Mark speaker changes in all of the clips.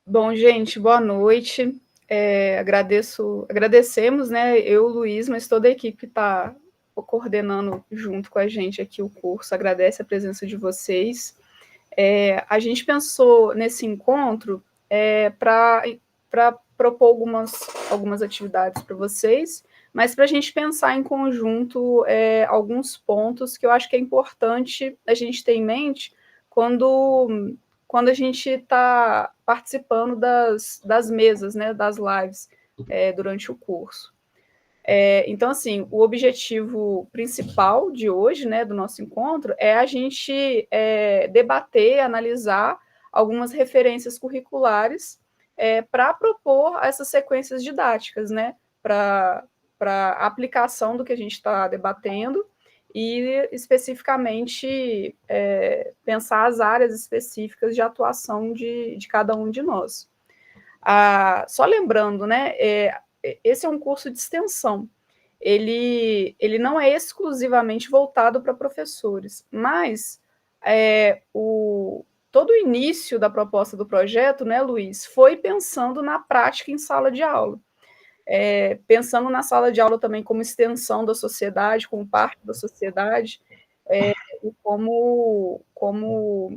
Speaker 1: Bom, gente, boa noite. Agradecemos, né, eu, Luiz, mas toda a equipe que está coordenando junto com a gente aqui o curso, agradece a presença de vocês. A gente pensou nesse encontro para propor algumas atividades para vocês, mas para a gente pensar em conjunto alguns pontos que eu acho que é importante a gente ter em mente quando a gente está participando das mesas, né, das lives, durante o curso. Então, assim, o objetivo principal de hoje, né, do nosso encontro, é a gente debater, analisar algumas referências curriculares para propor essas sequências didáticas, né, para aplicação do que a gente está debatendo e, especificamente, pensar as áreas específicas de atuação de cada um de nós. Só lembrando, né, esse é um curso de extensão. Ele não é exclusivamente voltado para professores, mas todo o início da proposta do projeto, né, Luiz, foi pensando na prática em sala de aula. Pensando na sala de aula também como extensão da sociedade, como parte da sociedade, e como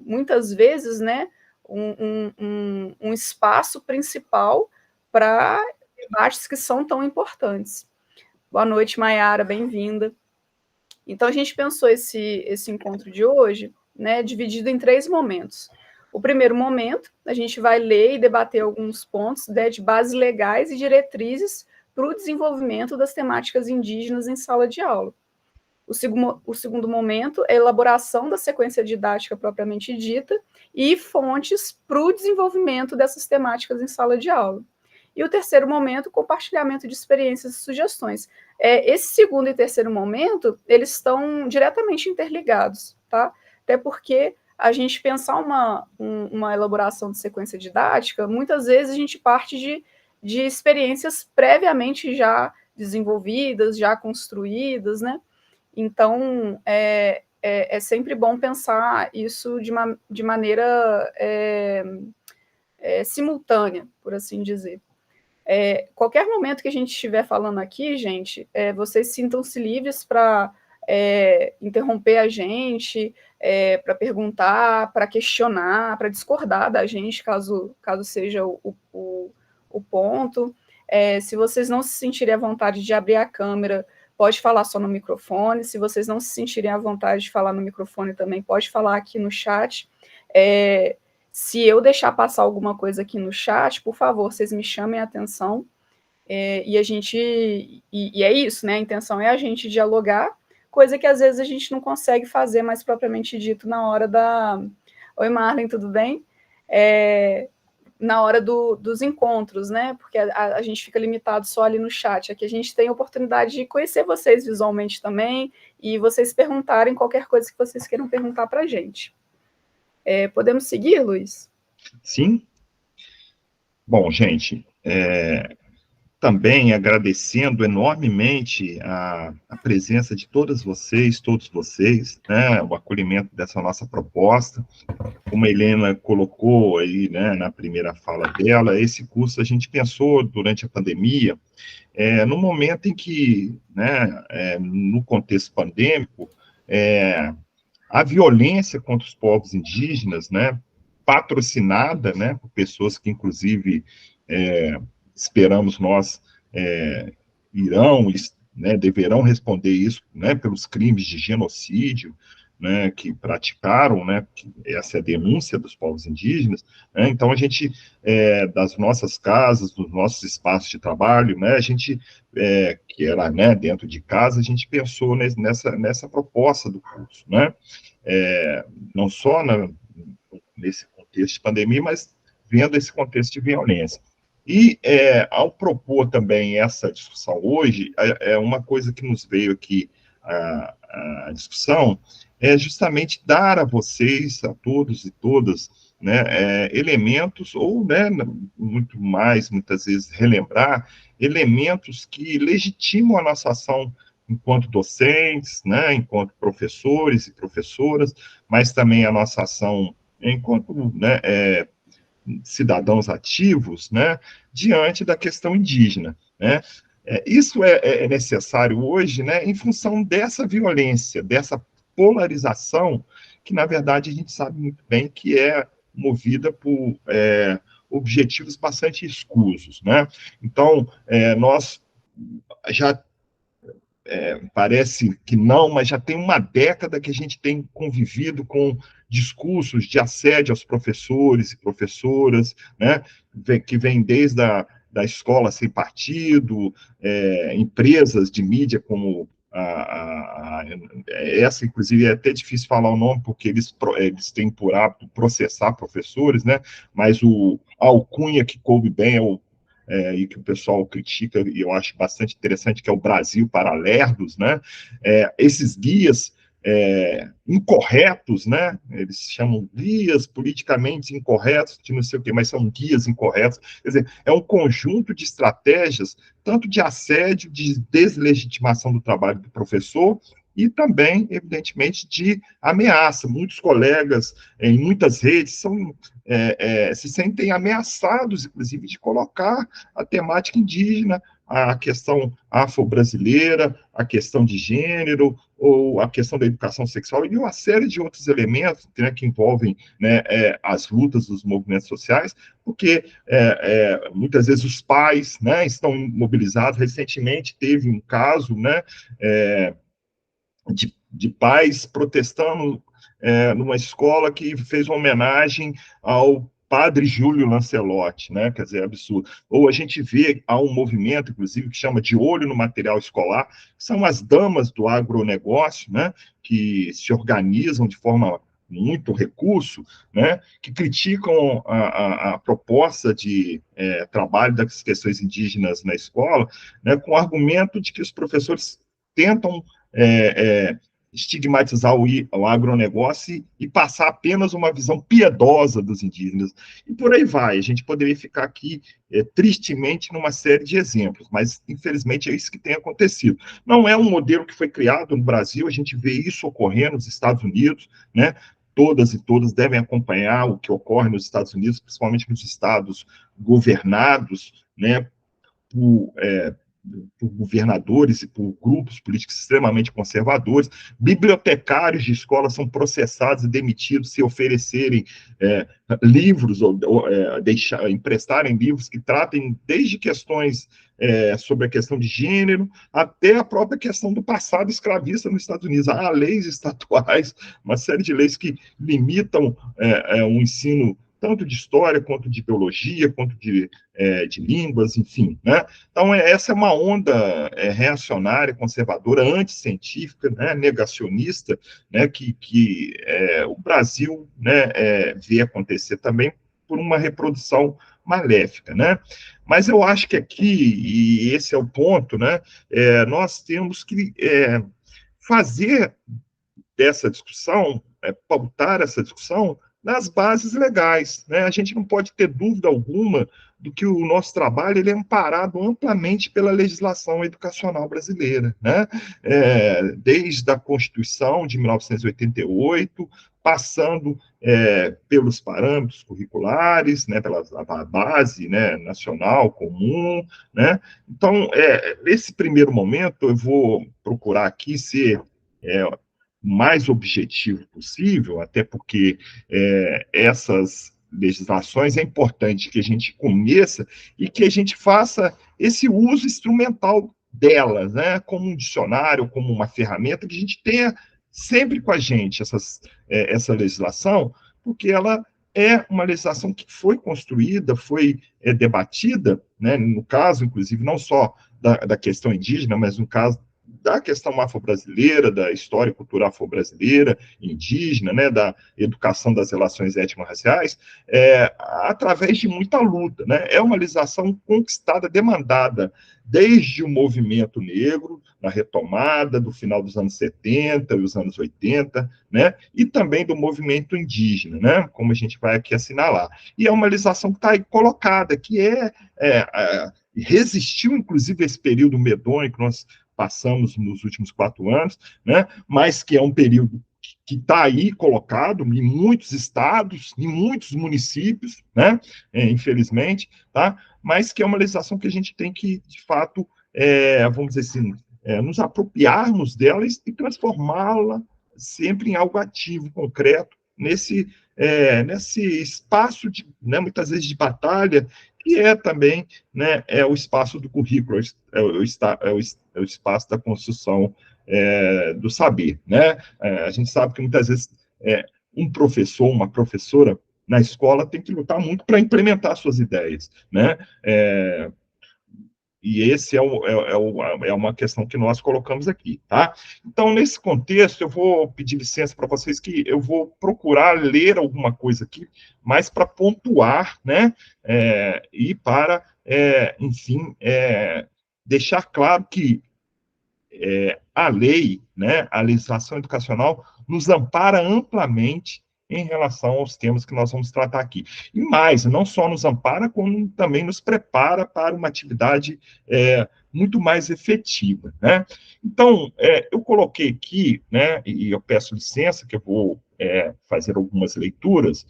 Speaker 1: muitas vezes, né, um espaço principal para debates que são tão importantes. Boa noite, Maiara, bem-vinda. Então, a gente pensou esse encontro de hoje, né, dividido em 3 momentos. O primeiro momento, a gente vai ler e debater alguns pontos, né, de bases legais e diretrizes para o desenvolvimento das temáticas indígenas em sala de aula. O segundo momento é a elaboração da sequência didática propriamente dita e fontes para o desenvolvimento dessas temáticas em sala de aula. E o terceiro momento, compartilhamento de experiências e sugestões. Esse segundo e terceiro momento, eles estão diretamente interligados, tá? Até porque a gente pensar uma elaboração de sequência didática, muitas vezes a gente parte de experiências previamente já desenvolvidas, já construídas, né? Então, é sempre bom pensar isso de maneira simultânea, por assim dizer. Qualquer momento que a gente estiver falando aqui, gente, vocês sintam-se livres para interromper a gente, para perguntar, para questionar, para discordar da gente, caso seja o ponto. Se vocês não se sentirem à vontade de abrir a câmera, pode falar só no microfone. Se vocês não se sentirem à vontade de falar no microfone também, pode falar aqui no chat. Se eu deixar passar alguma coisa aqui no chat, por favor, vocês me chamem a atenção. E é isso, né? A intenção é a gente dialogar, coisa que às vezes a gente não consegue fazer mais propriamente dito na hora da. Oi, Marlene, tudo bem? Na hora dos encontros, né? Porque a gente fica limitado só ali no chat. Aqui a gente tem a oportunidade de conhecer vocês visualmente também e vocês perguntarem qualquer coisa que vocês queiram perguntar para a gente. Podemos seguir, Luiz?
Speaker 2: Sim. Bom, gente, também agradecendo enormemente a presença de todos vocês, né, o acolhimento dessa nossa proposta. Como a Helena colocou aí, né, na primeira fala dela, esse curso a gente pensou durante a pandemia, no momento em que, né, no contexto pandêmico, a violência contra os povos indígenas, né, patrocinada, né, por pessoas que, inclusive, esperamos nós, irão, né, deverão responder isso, né, pelos crimes de genocídio, né, que praticaram, né, essa é a denúncia dos povos indígenas, né, então a gente, das nossas casas, dos nossos espaços de trabalho, né, a gente, que era, né, dentro de casa, a gente pensou nessa proposta do curso, né, não só nesse contexto de pandemia, mas vendo esse contexto de violência. E, ao propor também essa discussão hoje, uma coisa que nos veio aqui a discussão é justamente dar a vocês, a todos e todas, né, elementos, ou, né, muito mais, muitas vezes, relembrar elementos que legitimam a nossa ação enquanto docentes, né, enquanto professores e professoras, mas também a nossa ação enquanto, né, cidadãos ativos, né, diante da questão indígena, né? Isso é necessário hoje, né, em função dessa violência, dessa polarização, que, na verdade, a gente sabe muito bem que é movida por objetivos bastante escusos, né? Então, nós já parece que não, mas já tem uma década que a gente tem convivido com discursos de assédio aos professores e professoras, né, que vem desde da escola sem partido, empresas de mídia como essa, inclusive, é até difícil falar o nome, porque eles têm por hábito processar professores, né, mas a alcunha que coube bem e que o pessoal critica, e eu acho bastante interessante, que é o Brasil para Lerdos, né? Esses guias incorretos, né? Eles chamam guias politicamente incorretos, de não sei o quê, mas são guias incorretos. Quer dizer, é um conjunto de estratégias, tanto de assédio, de deslegitimação do trabalho do professor, e também, evidentemente, de ameaça. Muitos colegas em muitas redes se sentem ameaçados, inclusive, de colocar a temática indígena, a questão afro-brasileira, a questão de gênero, ou a questão da educação sexual, e uma série de outros elementos, né, que envolvem, né, as lutas dos movimentos sociais, porque muitas vezes os pais, né, estão mobilizados. Recentemente teve um caso, né, de pais protestando numa escola que fez uma homenagem ao padre Júlio Lancelotti, né? Quer dizer, absurdo. Ou a gente vê, há um movimento, inclusive, que chama de Olho no Material Escolar, são as damas do agronegócio, né? Que se organizam de forma muito recurso, né? Que criticam a proposta de trabalho das questões indígenas na escola, né? Com o argumento de que os professores tentam estigmatizar o agronegócio e passar apenas uma visão piedosa dos indígenas. E por aí vai. A gente poderia ficar aqui tristemente numa série de exemplos, mas infelizmente é isso que tem acontecido. Não é um modelo que foi criado no Brasil, a gente vê isso ocorrendo nos Estados Unidos, né? Todas e todos devem acompanhar o que ocorre nos Estados Unidos, principalmente nos estados governados, né, por governadores e por grupos políticos extremamente conservadores. Bibliotecários de escolas são processados e demitidos se oferecerem livros ou emprestarem livros que tratem desde questões sobre a questão de gênero até a própria questão do passado escravista nos Estados Unidos. Há leis estatuais, uma série de leis que limitam o ensino tanto de história, quanto de biologia, quanto de línguas, enfim, né? Então, essa é uma onda reacionária, conservadora, anticientífica, né, negacionista, né, que o Brasil, né, vê acontecer também por uma reprodução maléfica, né? Mas eu acho que aqui, e esse é o ponto, né, nós temos que fazer dessa discussão, pautar essa discussão nas bases legais, né? A gente não pode ter dúvida alguma do que o nosso trabalho ele é amparado amplamente pela legislação educacional brasileira, né? Desde a Constituição de 1988, passando pelos parâmetros curriculares, né, pela base, né, nacional comum, né? Então, nesse primeiro momento, eu vou procurar aqui ser mais objetivo possível, até porque essas legislações é importante que a gente conheça e que a gente faça esse uso instrumental delas, né, como um dicionário, como uma ferramenta, que a gente tenha sempre com a gente essa legislação, porque ela é uma legislação que foi construída, foi debatida, né, no caso, inclusive, não só da questão indígena, mas no caso da questão afro-brasileira, da história e cultura afro-brasileira, indígena, né, da educação das relações étnico-raciais, através de muita luta, né? É uma legislação conquistada, demandada, desde o movimento negro, na retomada do final dos anos 70 e os anos 80, né? E também do movimento indígena, né? Como a gente vai aqui assinalar. E é uma legislação que está aí colocada, que resistiu, inclusive, a esse período medonho que nós passamos nos últimos 4 anos, né? Mas que é um período que está aí colocado em muitos estados, em muitos municípios, né, infelizmente, tá, mas que é uma legislação que a gente tem que, de fato, vamos dizer assim, nos apropriarmos dela e transformá-la sempre em algo ativo, concreto, nesse espaço, né, muitas vezes de batalha, que é também, né, o espaço do currículo, o espaço da construção do saber, né? A gente sabe que muitas vezes um professor, uma professora na escola tem que lutar muito para implementar suas ideias, né? E esse é uma questão que nós colocamos aqui, tá? Então, nesse contexto, eu vou pedir licença para vocês que eu vou procurar ler alguma coisa aqui, mais para pontuar, né? E para, enfim, deixar claro que a lei, né, a legislação educacional, nos ampara amplamente em relação aos temas que nós vamos tratar aqui. E mais, não só nos ampara, como também nos prepara para uma atividade muito mais efetiva, né? Então, eu coloquei aqui, né, e eu peço licença, que eu vou fazer algumas leituras,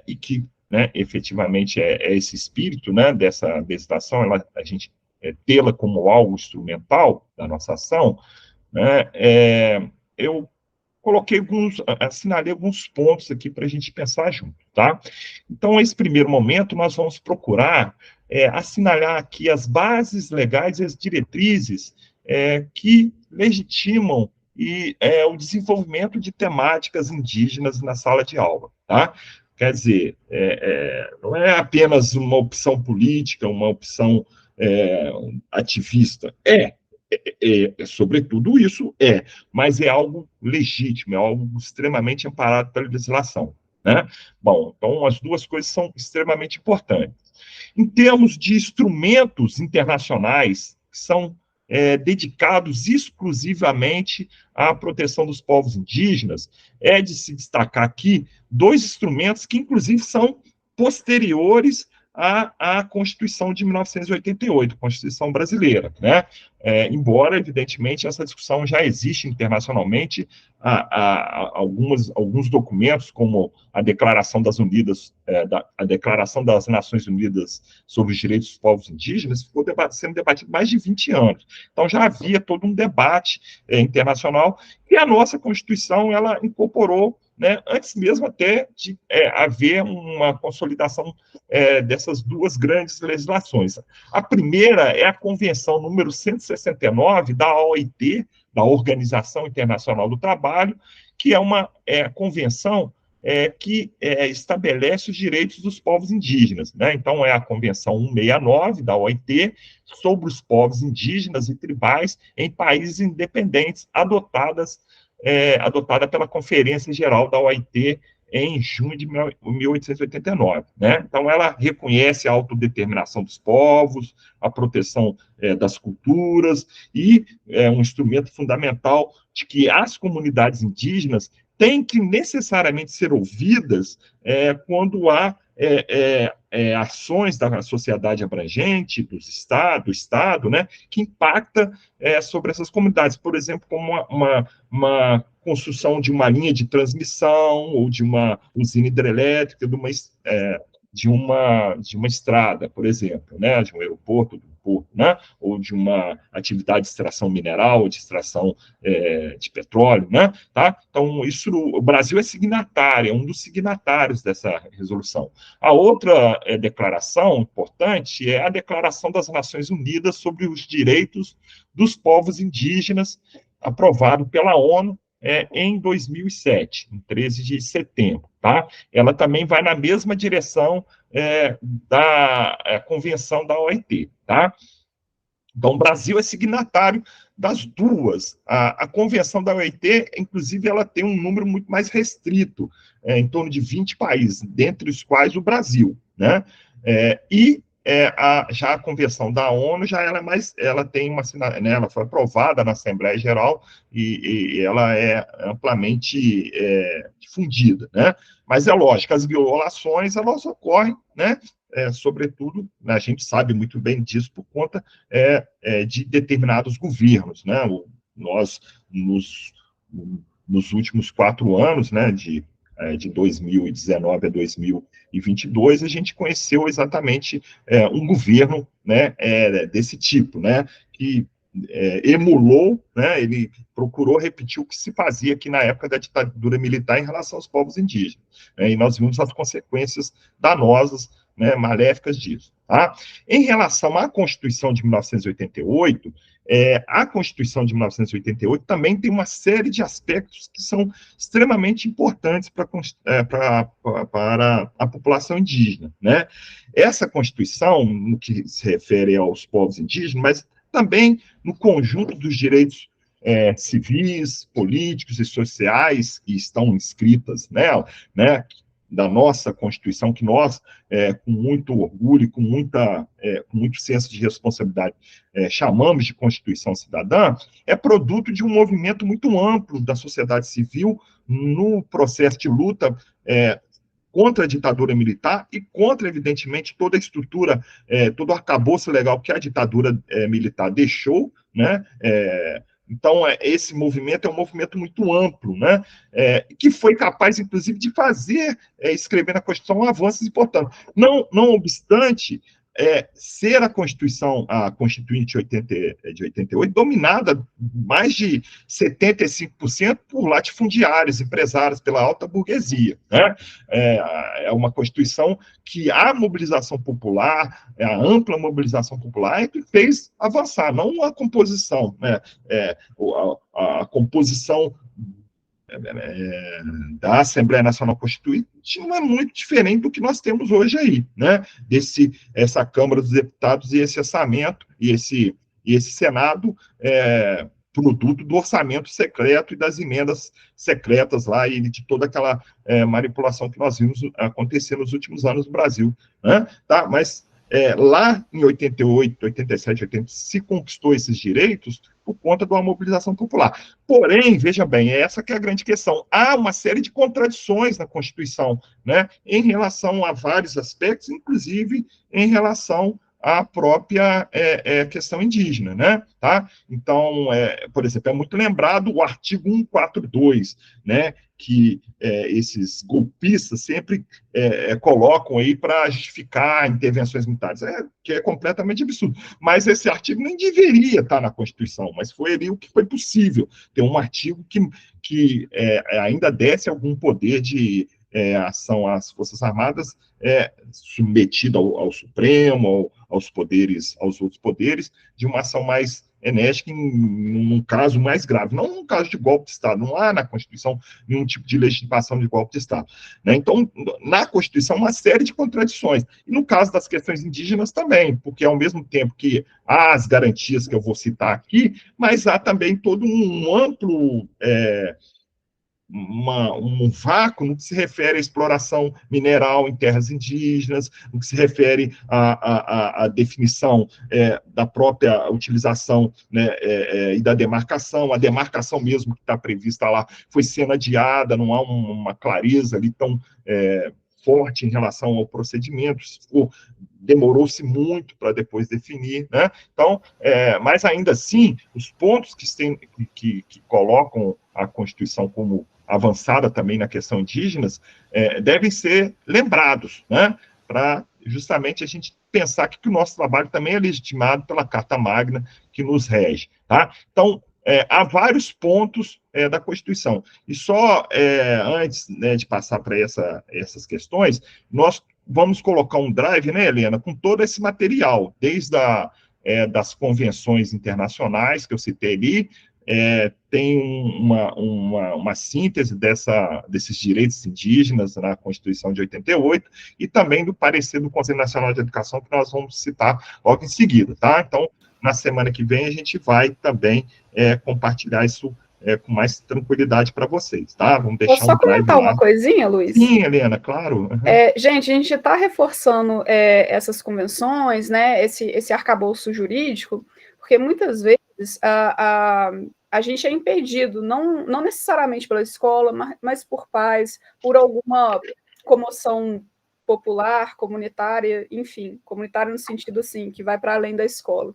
Speaker 2: e que, né, efetivamente é esse espírito, né, dessa legislação, a gente tê-la como algo instrumental da nossa ação, né, eu assinalei alguns pontos aqui para a gente pensar junto, tá? Então, nesse primeiro momento, nós vamos procurar assinalar aqui as bases legais e as diretrizes que legitimam o desenvolvimento de temáticas indígenas na sala de aula, tá? Quer dizer, não é apenas uma opção política, uma opção ativista. Sobretudo isso mas é algo legítimo, é algo extremamente amparado pela legislação, né? Bom, então as duas coisas são extremamente importantes. Em termos de instrumentos internacionais que são dedicados exclusivamente à proteção dos povos indígenas, é de se destacar aqui dois instrumentos que, inclusive, são posteriores à Constituição de 1988, Constituição brasileira, né? Embora, evidentemente, essa discussão já existe internacionalmente, alguns documentos, como a Declaração das Unidas, a Declaração das Nações Unidas sobre os Direitos dos Povos Indígenas, ficou sendo debatido há mais de 20 anos. Então, já havia todo um debate internacional, e a nossa Constituição, ela incorporou, né, antes mesmo até de haver uma consolidação dessas duas grandes legislações. A primeira é a Convenção número 169 da OIT, da Organização Internacional do Trabalho, que é uma convenção que estabelece os direitos dos povos indígenas, né? Então, é a Convenção 169 da OIT sobre os povos indígenas e tribais em países independentes, adotada pela Conferência Geral da OIT em junho de 1889, né? Então, ela reconhece a autodeterminação dos povos, a proteção das culturas, e é um instrumento fundamental de que as comunidades indígenas têm que necessariamente ser ouvidas quando há ações da sociedade abrangente, do Estado, né, que impacta sobre essas comunidades, por exemplo, como uma construção de uma linha de transmissão, ou de uma usina hidrelétrica, de uma estrada, por exemplo, né, de um aeroporto, de um porto, né, ou de uma atividade de extração mineral, de extração de petróleo, né, tá? Então, o Brasil é signatário, é um dos signatários dessa resolução. A outra declaração importante é a Declaração das Nações Unidas sobre os Direitos dos Povos Indígenas, aprovado pela ONU em 2007, em 13 de setembro, tá? Ela também vai na mesma direção da Convenção da OIT, tá? Então, o Brasil é signatário das duas. A Convenção da OIT, inclusive, ela tem um número muito mais restrito, em torno de 20 países, dentre os quais o Brasil, né? Já a Convenção da ONU, ela tem né, ela foi aprovada na Assembleia Geral e ela é amplamente difundida, né? Mas é lógico, as violações, elas ocorrem, né? Sobretudo, a gente sabe muito bem disso por conta de determinados governos, né? Nós nos últimos 4 anos, né, de 2019 a 2022, a gente conheceu exatamente um governo, né, desse tipo, né, que emulou, né, ele procurou repetir o que se fazia aqui na época da ditadura militar em relação aos povos indígenas, né, e nós vimos as consequências danosas, né, maléficas disso. Tá? Em relação à Constituição de 1988, a Constituição de 1988 também tem uma série de aspectos que são extremamente importantes para a população indígena. Né? Essa Constituição, no que se refere aos povos indígenas, mas também no conjunto dos direitos civis, políticos e sociais que estão inscritas nela, né, da nossa Constituição, que nós, com muito orgulho, com muito senso de responsabilidade, chamamos de Constituição Cidadã, é produto de um movimento muito amplo da sociedade civil no processo de luta contra a ditadura militar e contra, evidentemente, toda a estrutura, todo o arcabouço legal que a ditadura militar deixou, né? Então, esse movimento é um movimento muito amplo, né? Que foi capaz, inclusive, de fazer, escrever na Constituição, avanços importantes. Não obstante, ser a Constituinte de 88, dominada mais de 75% por latifundiários, empresários, pela alta burguesia. Né? É uma Constituição que a mobilização popular, a ampla mobilização popular, é que fez avançar, não a composição, né? A composição da Assembleia Nacional Constituinte não é muito diferente do que nós temos hoje aí, né? Essa Câmara dos Deputados e esse orçamento e esse Senado, produto do orçamento secreto e das emendas secretas lá e de toda aquela manipulação que nós vimos acontecer nos últimos anos no Brasil, né? Tá? Mas lá em 88, 87, 80, se conquistou esses direitos por conta de uma mobilização popular. Porém, veja bem, essa que é a grande questão. Há uma série de contradições na Constituição, né, em relação a vários aspectos, inclusive em relação à própria questão indígena, né? Tá? Então, por exemplo, é muito lembrado o artigo 142, né, que esses golpistas sempre colocam aí para justificar intervenções militares, que é completamente absurdo. Mas esse artigo nem deveria estar na Constituição, mas foi ali o que foi possível. Tem um artigo que ainda desce algum poder de ação às Forças Armadas, submetido ao Supremo, aos outros poderes, de uma ação mais enérgica num caso mais grave, não num caso de golpe de Estado. Não há na Constituição nenhum tipo de legitimação de golpe de Estado. Né? Então, na Constituição, uma série de contradições. E no caso das questões indígenas também, porque ao mesmo tempo que há as garantias que eu vou citar aqui, mas há também todo um amplo um vácuo no que se refere à exploração mineral em terras indígenas, no que se refere à definição da própria utilização, né, e da demarcação. A demarcação mesmo que está prevista lá foi sendo adiada, não há uma clareza ali tão forte em relação ao procedimento, demorou-se muito para depois definir, né? Então, mas ainda assim, os pontos que colocam a Constituição como avançada também na questão indígenas, devem ser lembrados, né? Para justamente a gente pensar que o nosso trabalho também é legitimado pela Carta Magna que nos rege, tá? Então, há vários pontos da Constituição. E só antes, né, de passar para essas questões, nós vamos colocar um drive, né, Helena, com todo esse material, desde das convenções internacionais que eu citei ali, tem uma síntese desses direitos indígenas na Constituição de 88 e também do parecer do Conselho Nacional de Educação, que nós vamos citar logo em seguida, tá? Então, na semana que vem, a gente vai também compartilhar isso com mais tranquilidade para vocês, tá? Vamos deixar
Speaker 1: Posso só comentar uma coisinha, Luiz?
Speaker 2: Sim, Helena, claro. Uhum.
Speaker 1: Gente, a gente está reforçando essas convenções, né, esse arcabouço jurídico, porque muitas vezes a gente é impedido, não necessariamente pela escola, mas por pais, por alguma comoção popular, comunitária, enfim, comunitária no sentido assim, que vai para além da escola.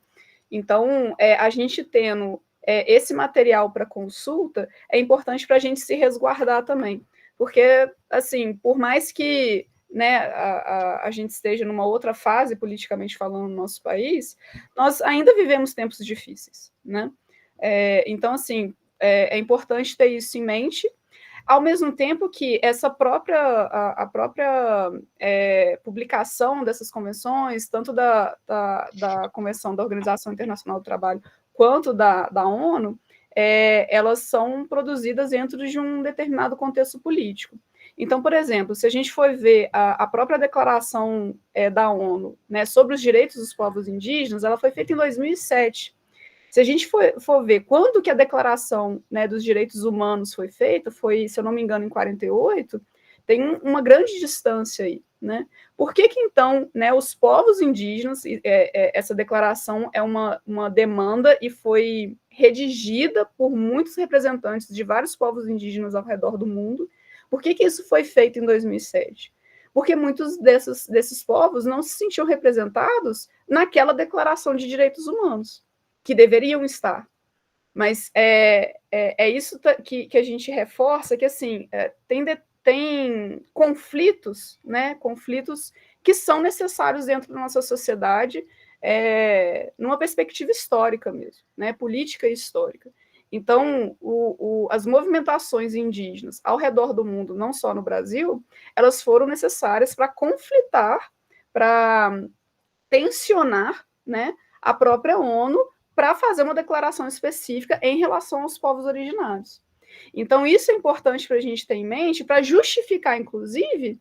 Speaker 1: Então, a gente tendo esse material para consulta, é importante para a gente se resguardar também. Porque, assim, por mais que, né, a gente esteja numa outra fase, politicamente falando, no nosso país, nós ainda vivemos tempos difíceis, né? Então, assim, é importante ter isso em mente, ao mesmo tempo que essa a própria publicação dessas convenções, tanto da Convenção da Organização Internacional do Trabalho quanto da ONU, elas são produzidas dentro de um determinado contexto político. Então, por exemplo, se a gente for ver a própria declaração da ONU, né, sobre os direitos dos povos indígenas, ela foi feita em 2007. Se a gente for ver quando que a Declaração, né, dos Direitos Humanos foi feita, foi, se eu não me engano, em 48, tem uma grande distância aí, né? Por que então, né, os povos indígenas, essa declaração é uma demanda e foi redigida por muitos representantes de vários povos indígenas ao redor do mundo, por que isso foi feito em 2007? Porque muitos desses povos não se sentiam representados naquela Declaração de Direitos Humanos, que deveriam estar. Mas é isso que a gente reforça, que assim, tem conflitos, né? Conflitos que são necessários dentro da nossa sociedade, numa perspectiva histórica mesmo, né? Política e histórica. Então, as movimentações indígenas ao redor do mundo, não só no Brasil, elas foram necessárias para conflitar, para tensionar, né, a própria ONU para fazer uma declaração específica em relação aos povos originários. Então, isso é importante para a gente ter em mente, para justificar, inclusive,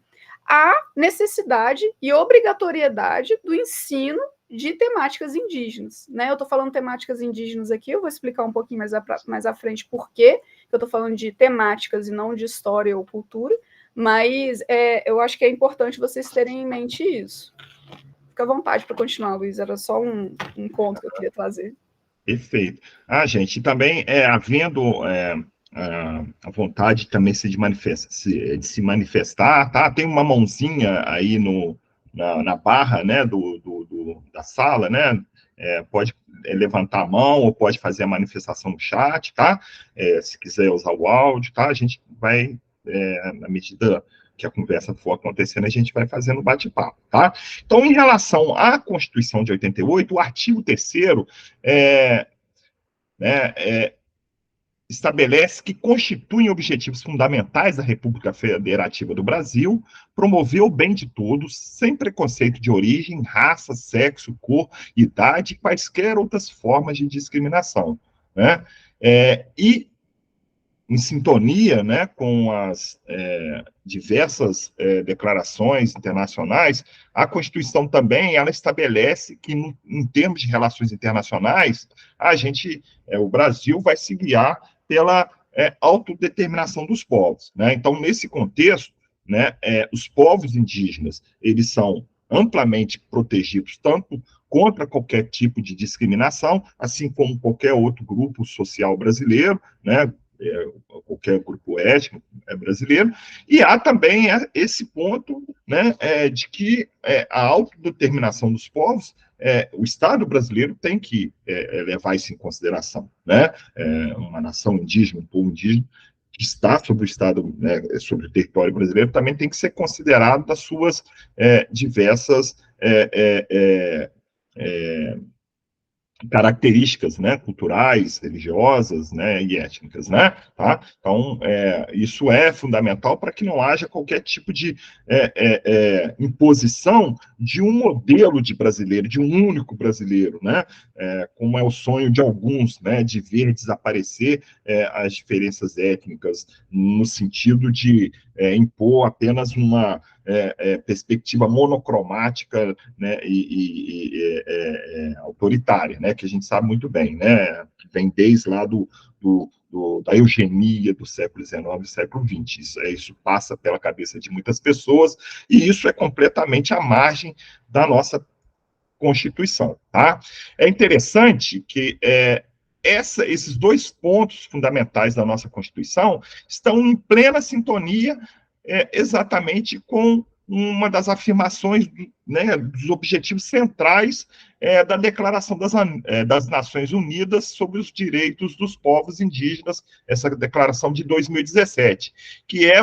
Speaker 1: a necessidade e obrigatoriedade do ensino de temáticas indígenas. Né? Eu estou falando temáticas indígenas aqui, eu vou explicar um pouquinho mais à frente por que eu estou falando de temáticas e não de história ou cultura, mas eu acho que é importante vocês terem em mente isso. Fica à vontade para continuar, Luiz, era só um ponto que eu queria trazer.
Speaker 2: Perfeito. Gente, também havendo a vontade também de se manifestar, tá? Tem uma mãozinha aí na barra, né, da sala, né? Pode levantar a mão ou pode fazer a manifestação no chat, tá? Se quiser usar o áudio, tá? A gente vai, na medida que a conversa for acontecendo, a gente vai fazendo bate-papo, tá? Então, em relação à Constituição de 88, o artigo 3º estabelece que constituem objetivos fundamentais da República Federativa do Brasil promover o bem de todos, sem preconceito de origem, raça, sexo, cor, idade e quaisquer outras formas de discriminação, né? E em sintonia, né, com as diversas declarações internacionais, a Constituição também ela estabelece que, em termos de relações internacionais, o Brasil vai se guiar pela autodeterminação dos povos, né? Então, nesse contexto, né, os povos indígenas eles são amplamente protegidos tanto contra qualquer tipo de discriminação, assim como qualquer outro grupo social brasileiro, né? Qualquer grupo étnico brasileiro, e há também esse ponto, né, de que a autodeterminação dos povos, o Estado brasileiro tem que levar isso em consideração, né? Uma nação indígena, um povo indígena, que está sobre o Estado, né, sobre o território brasileiro, também tem que ser considerado das suas diversas características, né, culturais, religiosas, né, e étnicas, né, tá? Então, isso é fundamental para que não haja qualquer tipo de imposição de um modelo de brasileiro, de um único brasileiro, né, como é o sonho de alguns, né, de ver desaparecer as diferenças étnicas, no sentido de impor apenas uma perspectiva monocromática, né, e autoritária, né, que a gente sabe muito bem, né, que vem desde lá da eugenia do século XIX e século XX. Isso passa pela cabeça de muitas pessoas, e isso é completamente à margem da nossa Constituição, tá? É interessante que esses dois pontos fundamentais da nossa Constituição estão em plena sintonia exatamente com uma das afirmações, né, dos objetivos centrais da Declaração das Nações Unidas sobre os Direitos dos Povos Indígenas, essa declaração de 2017, que é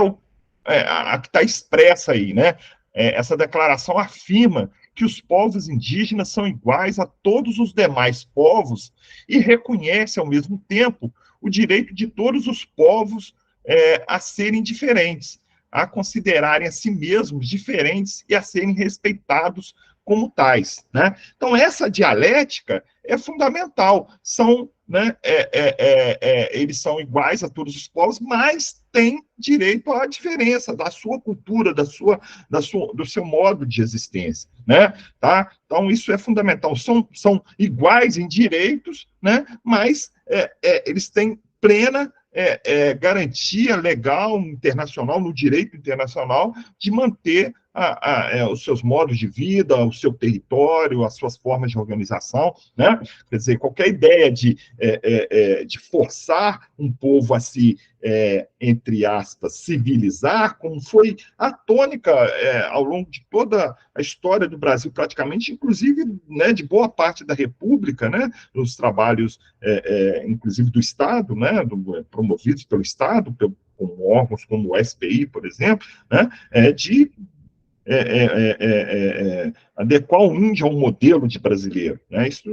Speaker 2: a que está expressa aí, né? Essa declaração afirma que os povos indígenas são iguais a todos os demais povos e reconhece, ao mesmo tempo, o direito de todos os povos a serem diferentes, a considerarem a si mesmos diferentes e a serem respeitados como tais, né? Então, essa dialética é fundamental. Né, eles são iguais a todos os povos, mas têm direito à diferença da sua cultura, do seu modo de existência, né? Tá? Então, isso é fundamental. São iguais em direitos, né? Mas eles têm plena garantia legal internacional, no direito internacional, de manter os seus modos de vida, o seu território, as suas formas de organização, né? Quer dizer, qualquer ideia de forçar um povo a se, entre aspas, civilizar, como foi a tônica ao longo de toda a história do Brasil, praticamente, inclusive, né, de boa parte da República, né, nos trabalhos, inclusive do Estado, né, promovidos pelo Estado, com órgãos como o SPI, por exemplo, né, de adequar o índio a um modelo de brasileiro, né? Isso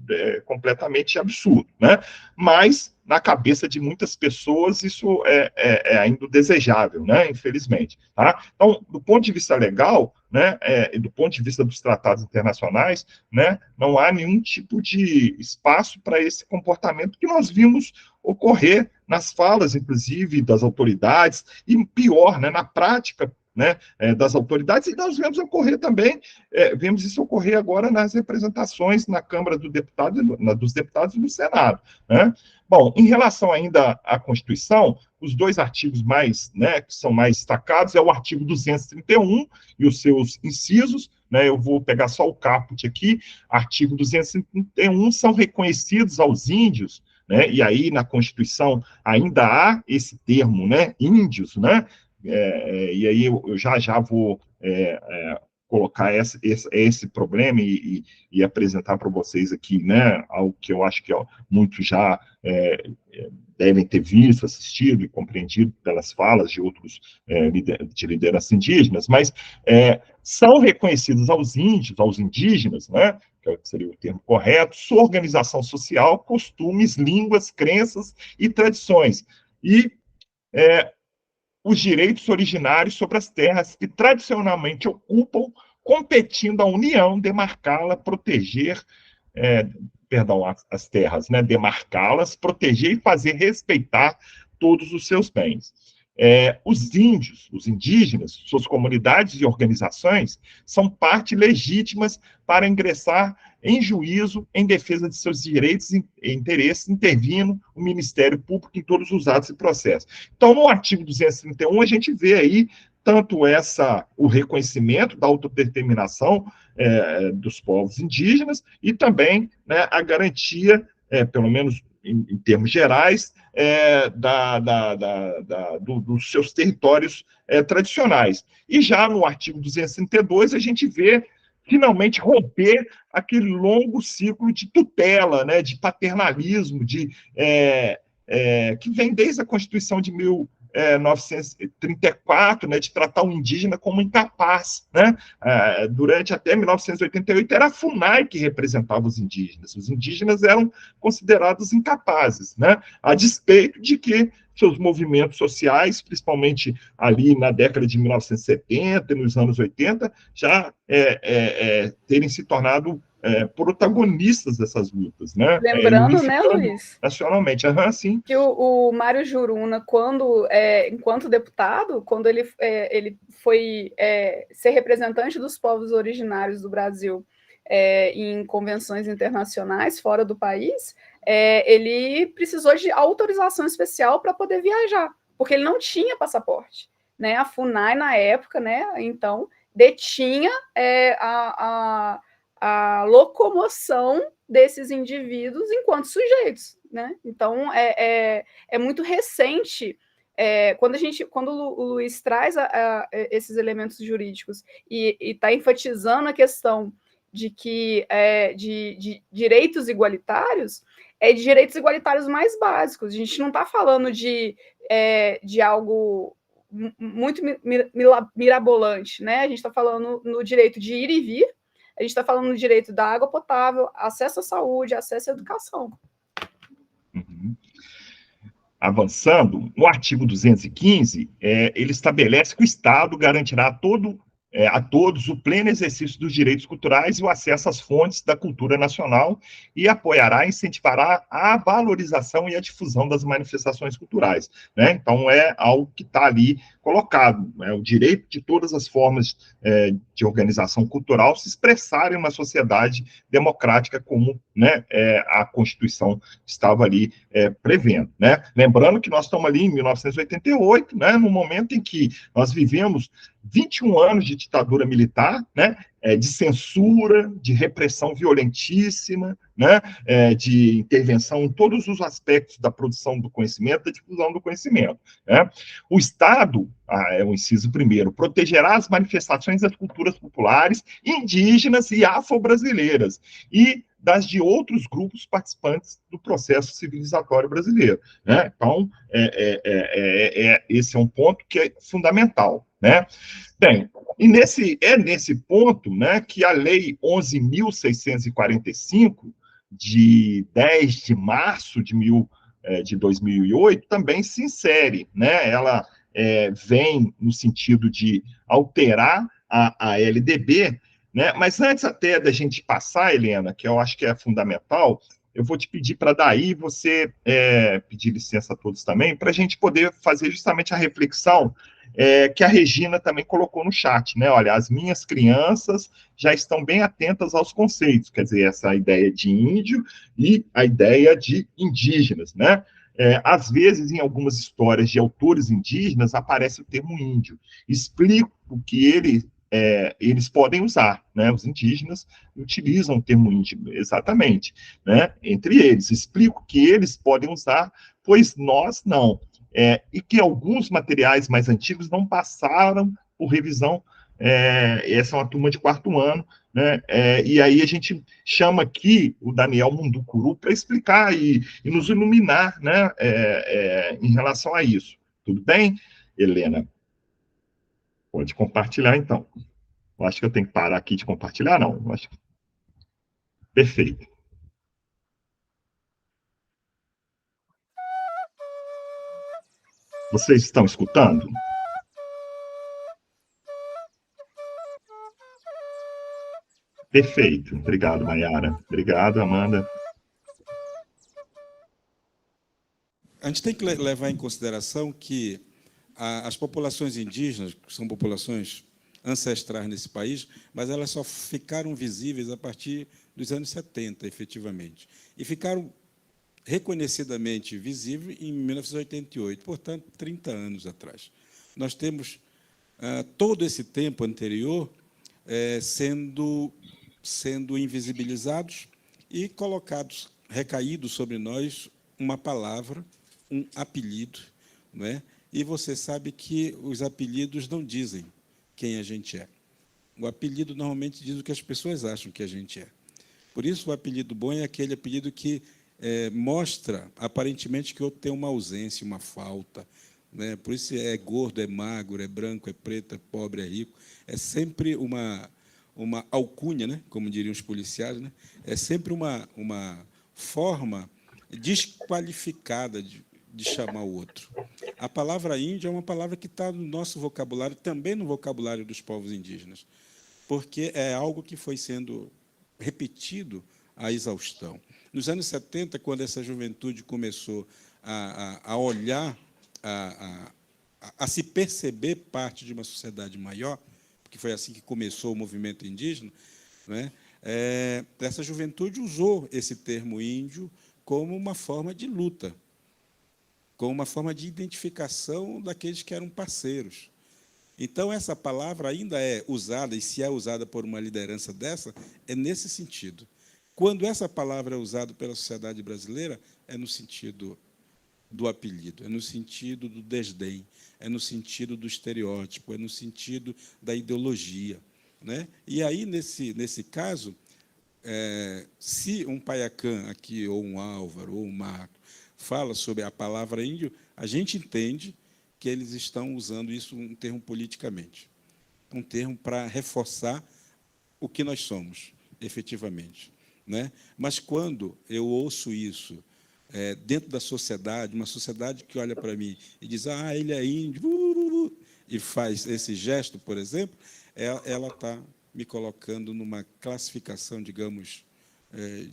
Speaker 2: é completamente absurdo, né? Mas, na cabeça de muitas pessoas, isso é ainda desejável, né? Infelizmente. Tá? Então, do ponto de vista legal, né, e do ponto de vista dos tratados internacionais, né, não há nenhum tipo de espaço para esse comportamento que nós vimos ocorrer nas falas, inclusive, das autoridades, e pior, né, na prática, né, das autoridades, e nós vemos ocorrer também, vemos isso ocorrer agora nas representações na Câmara dos Deputados e no Senado, né? Bom, em relação ainda à Constituição, os dois artigos mais, né, que são mais destacados é o artigo 231 e os seus incisos, né, eu vou pegar só o caput aqui, artigo 231, são reconhecidos aos índios, né, e aí na Constituição ainda há esse termo, né, índios, né, e aí eu já vou colocar esse problema e apresentar para vocês aqui, né, algo que eu acho que muitos já devem ter visto, assistido e compreendido pelas falas de outros de lideranças indígenas, mas são reconhecidos aos índios, aos indígenas, né, que seria o termo correto, sua organização social, costumes, línguas, crenças e tradições. E os direitos originários sobre as terras que tradicionalmente ocupam, competindo à União demarcá-la, proteger, as terras, né, demarcá-las, proteger e fazer respeitar todos os seus bens. Os índios, os indígenas, suas comunidades e organizações são parte legítimas para ingressar em juízo em defesa de seus direitos e interesses, intervindo o Ministério Público em todos os atos e processos. Então, no artigo 231, a gente vê aí tanto o reconhecimento da autodeterminação dos povos indígenas e também, né, a garantia, pelo menos em termos gerais, dos seus territórios tradicionais. E já no artigo 232, a gente vê finalmente romper aquele longo ciclo de tutela, né, de paternalismo, que vem desde a Constituição de 1934, né, de tratar o indígena como incapaz, né? Durante até 1988 era a FUNAI que representava os indígenas eram considerados incapazes, né? A despeito de que seus movimentos sociais, principalmente ali na década de 1970 e nos anos 80, já terem se tornado protagonistas dessas lutas, né?
Speaker 1: Lembrando, né, Luiz?
Speaker 2: Nacionalmente, sim.
Speaker 1: Que o Mário Juruna, enquanto deputado, quando ele foi ser representante dos povos originários do Brasil em convenções internacionais fora do país, ele precisou de autorização especial para poder viajar, porque ele não tinha passaporte, né? A FUNAI, na época, né, então, detinha a locomoção desses indivíduos enquanto sujeitos, né? Então, é muito recente quando o Luiz traz esses elementos jurídicos e está enfatizando a questão de que de direitos igualitários, de direitos igualitários mais básicos. A gente não está falando de algo muito mirabolante, né? A gente está falando no direito de ir e vir, a gente está falando no direito da água potável, acesso à saúde, acesso à educação.
Speaker 2: Uhum. Avançando, no artigo 215, ele estabelece que o Estado garantirá a todos o pleno exercício dos direitos culturais e o acesso às fontes da cultura nacional e apoiará e incentivará a valorização e a difusão das manifestações culturais, né? Então, é algo que está ali colocado, né? O direito de todas as formas de organização cultural se expressarem na sociedade democrática como, né, a Constituição estava ali prevendo, né? Lembrando que nós estamos ali em 1988, né, no momento em que nós vivemos 21 anos de ditadura militar, né, de censura, de repressão violentíssima, né, de intervenção em todos os aspectos da produção do conhecimento, da difusão do conhecimento, né? O Estado, é o inciso primeiro, protegerá as manifestações das culturas populares, indígenas e afro-brasileiras, e das de outros grupos participantes do processo civilizatório brasileiro, né? Então, esse é um ponto que é fundamental, né? Bem, e nesse ponto, né, que a Lei 11.645, de 10 de março de 2008, também se insere, né? Ela vem no sentido de alterar a LDB, né? Mas antes até da gente passar, Helena, que eu acho que é fundamental, eu vou te pedir para daí você pedir licença a todos também, para a gente poder fazer justamente a reflexão que a Regina também colocou no chat, né? Olha, as minhas crianças já estão bem atentas aos conceitos, quer dizer, essa ideia de índio e a ideia de indígenas, né? Às vezes, em algumas histórias de autores indígenas, aparece o termo índio. Explico que eles podem usar, né? Os indígenas utilizam o termo índio, exatamente, né? Entre eles. Explico que eles podem usar, pois nós não. E que alguns materiais mais antigos não passaram por revisão. Essa é uma turma de 4º ano, né? E aí a gente chama aqui o Daniel Munducuru para explicar e nos iluminar, né? Em relação a isso. Tudo bem, Helena? Pode compartilhar, então. Eu acho que eu tenho que parar aqui de compartilhar, não. Eu acho que... Perfeito. Vocês estão escutando? Perfeito. Obrigado, Mayara. Obrigado, Amanda.
Speaker 3: A gente tem que levar em consideração que as populações indígenas, que são populações ancestrais nesse país, mas elas só ficaram visíveis a partir dos anos 70, efetivamente. E ficaram reconhecidamente visíveis em 1988, portanto, 30 anos atrás. Nós temos todo esse tempo anterior sendo invisibilizados e colocados, recaídos sobre nós, uma palavra, um apelido, não é? E você sabe que os apelidos não dizem quem a gente é. O apelido normalmente diz o que as pessoas acham que a gente é. Por isso, o apelido bom é aquele apelido que mostra, aparentemente, que o outro tem uma ausência, uma falta, né? Por isso é gordo, é magro, é branco, é preto, é pobre, é rico. É sempre uma alcunha, né? Como diriam os policiais, né? É sempre uma forma desqualificada de chamar o outro. A palavra índio é uma palavra que está no nosso vocabulário, também no vocabulário dos povos indígenas, porque é algo que foi sendo repetido à exaustão. Nos anos 70, quando essa juventude começou a olhar, a se perceber parte de uma sociedade maior, porque foi assim que começou o movimento indígena, né? Essa juventude usou esse termo índio como uma forma de luta, como uma forma de identificação daqueles que eram parceiros. Então, essa palavra ainda é usada, e se é usada por uma liderança dessa, é nesse sentido. Quando essa palavra é usada pela sociedade brasileira, é no sentido do apelido, é no sentido do desdém, é no sentido do estereótipo, é no sentido da ideologia, né? E aí, nesse caso, se um Paiacã aqui, ou um Álvaro, ou um Marco, fala sobre a palavra índio, a gente entende que eles estão usando isso, um termo politicamente, um termo para reforçar o que nós somos, efetivamente, né? Mas quando eu ouço isso dentro da sociedade, uma sociedade que olha para mim e diz, ele é índio, e faz esse gesto, por exemplo, ela está me colocando numa classificação, digamos,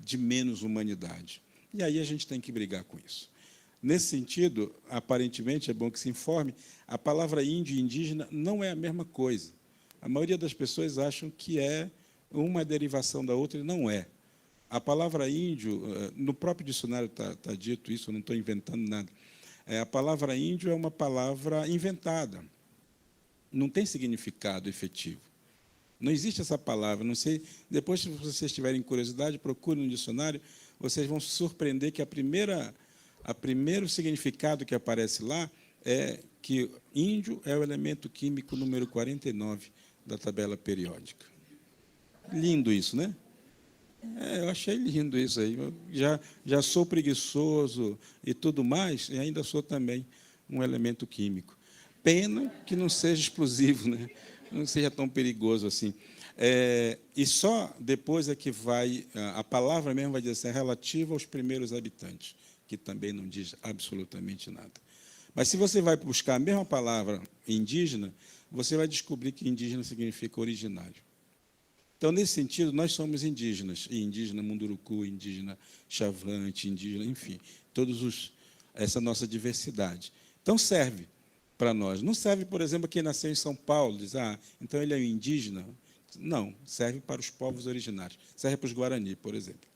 Speaker 3: de menos humanidade. E aí a gente tem que brigar com isso. Nesse sentido, aparentemente, é bom que se informe, a palavra índio e indígena não é a mesma coisa. A maioria das pessoas acham que é uma derivação da outra, e não é. A palavra índio, no próprio dicionário está dito isso, eu não estou inventando nada. A palavra índio é uma palavra inventada, não tem significado efetivo. Não existe essa palavra, não sei. Depois, se vocês tiverem curiosidade, procurem no dicionário, vocês vão se surpreender que o primeiro significado que aparece lá é que índio é o elemento químico número 49 da tabela periódica. Lindo isso, né? Eu achei lindo isso aí. Eu já sou preguiçoso e tudo mais, e ainda sou também um elemento químico. Pena que não seja explosivo, né? Não seja tão perigoso assim. E só depois é que vai, a palavra mesmo vai dizer assim, é relativa aos primeiros habitantes, que também não diz absolutamente nada. Mas se você vai buscar a mesma palavra indígena, você vai descobrir que indígena significa originário. Então, nesse sentido, nós somos indígenas, e indígena Munduruku, indígena Chavante, indígena, enfim, essa nossa diversidade. Então, serve para nós. Não serve, por exemplo, quem nasceu em São Paulo, diz, então ele é um indígena. Não, serve para os povos originários. Serve para os Guarani, por exemplo.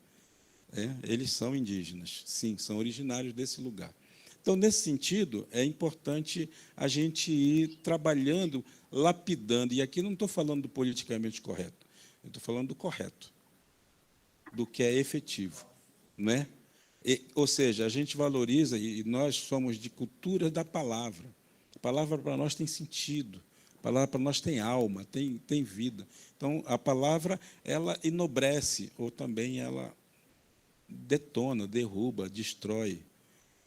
Speaker 3: Eles são indígenas, sim, são originários desse lugar. Então, nesse sentido, é importante a gente ir trabalhando, lapidando, e aqui não estou falando do politicamente correto, eu estou falando do correto, do que é efetivo, né? Ou seja, a gente valoriza, e nós somos de cultura da palavra. A palavra para nós tem sentido, a palavra para nós tem alma, tem vida. Então, a palavra, ela enobrece, ou também ela detona, derruba, destrói.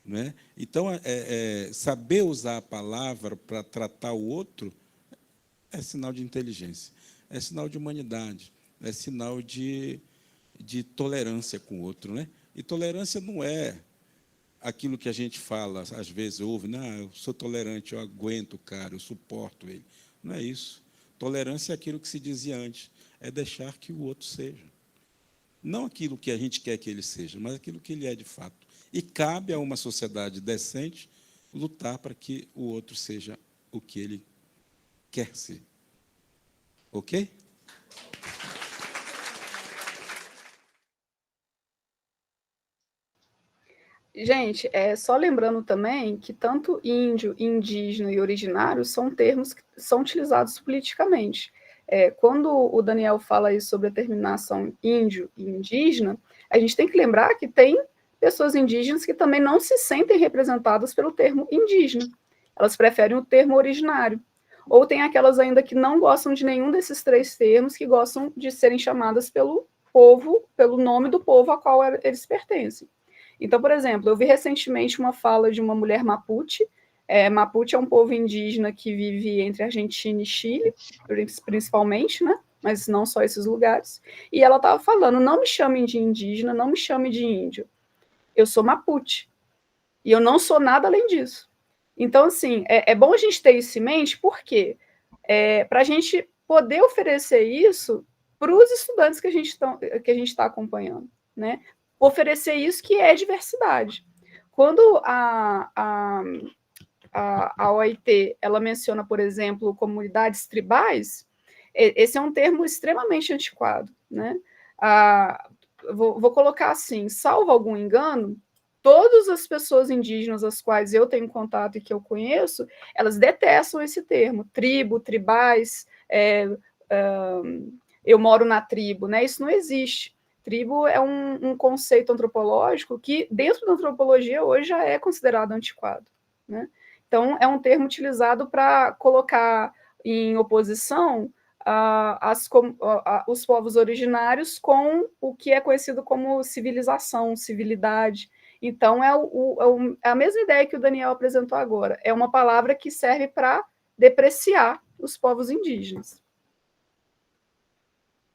Speaker 3: Não é? Então, saber usar a palavra para tratar o outro é sinal de inteligência, é sinal de humanidade, é sinal de tolerância com o outro. Né? E tolerância não é aquilo que a gente fala, às vezes ouve, eu sou tolerante, eu aguento o cara, eu suporto ele. Não é isso. Tolerância é aquilo que se dizia antes, é deixar que o outro seja. Não aquilo que a gente quer que ele seja, mas aquilo que ele é de fato. E cabe a uma sociedade decente lutar para que o outro seja o que ele quer ser. Ok?
Speaker 1: Gente, só lembrando também que tanto índio, indígena e originário são termos que são utilizados politicamente. Quando o Daniel fala aí sobre a terminação índio e indígena, a gente tem que lembrar que tem pessoas indígenas que também não se sentem representadas pelo termo indígena. Elas preferem o termo originário. Ou tem aquelas ainda que não gostam de nenhum desses três termos, que gostam de serem chamadas pelo povo, pelo nome do povo a qual eles pertencem. Então, por exemplo, eu vi recentemente uma fala de uma mulher Mapuche. Mapuche é um povo indígena que vive entre Argentina e Chile, principalmente, né? Mas não só esses lugares. E ela estava falando, não me chamem de indígena, não me chamem de índio. Eu sou Mapuche. E eu não sou nada além disso. Então, assim, é bom a gente ter isso em mente, porque para a gente poder oferecer isso para os estudantes que a gente está acompanhando, né? Oferecer isso que é diversidade. Quando a OIT ela menciona, por exemplo, comunidades tribais, esse é um termo extremamente antiquado, né? Vou colocar assim, salvo algum engano, todas as pessoas indígenas às quais eu tenho contato e que eu conheço, elas detestam esse termo, tribo, tribais, eu moro na tribo, né? Isso não existe. Tribo é um conceito antropológico que, dentro da antropologia, hoje já é considerado antiquado, né? Então, é um termo utilizado para colocar em oposição os povos originários com o que é conhecido como civilização, civilidade. Então, é a mesma ideia que o Daniel apresentou agora. É uma palavra que serve para depreciar os povos indígenas.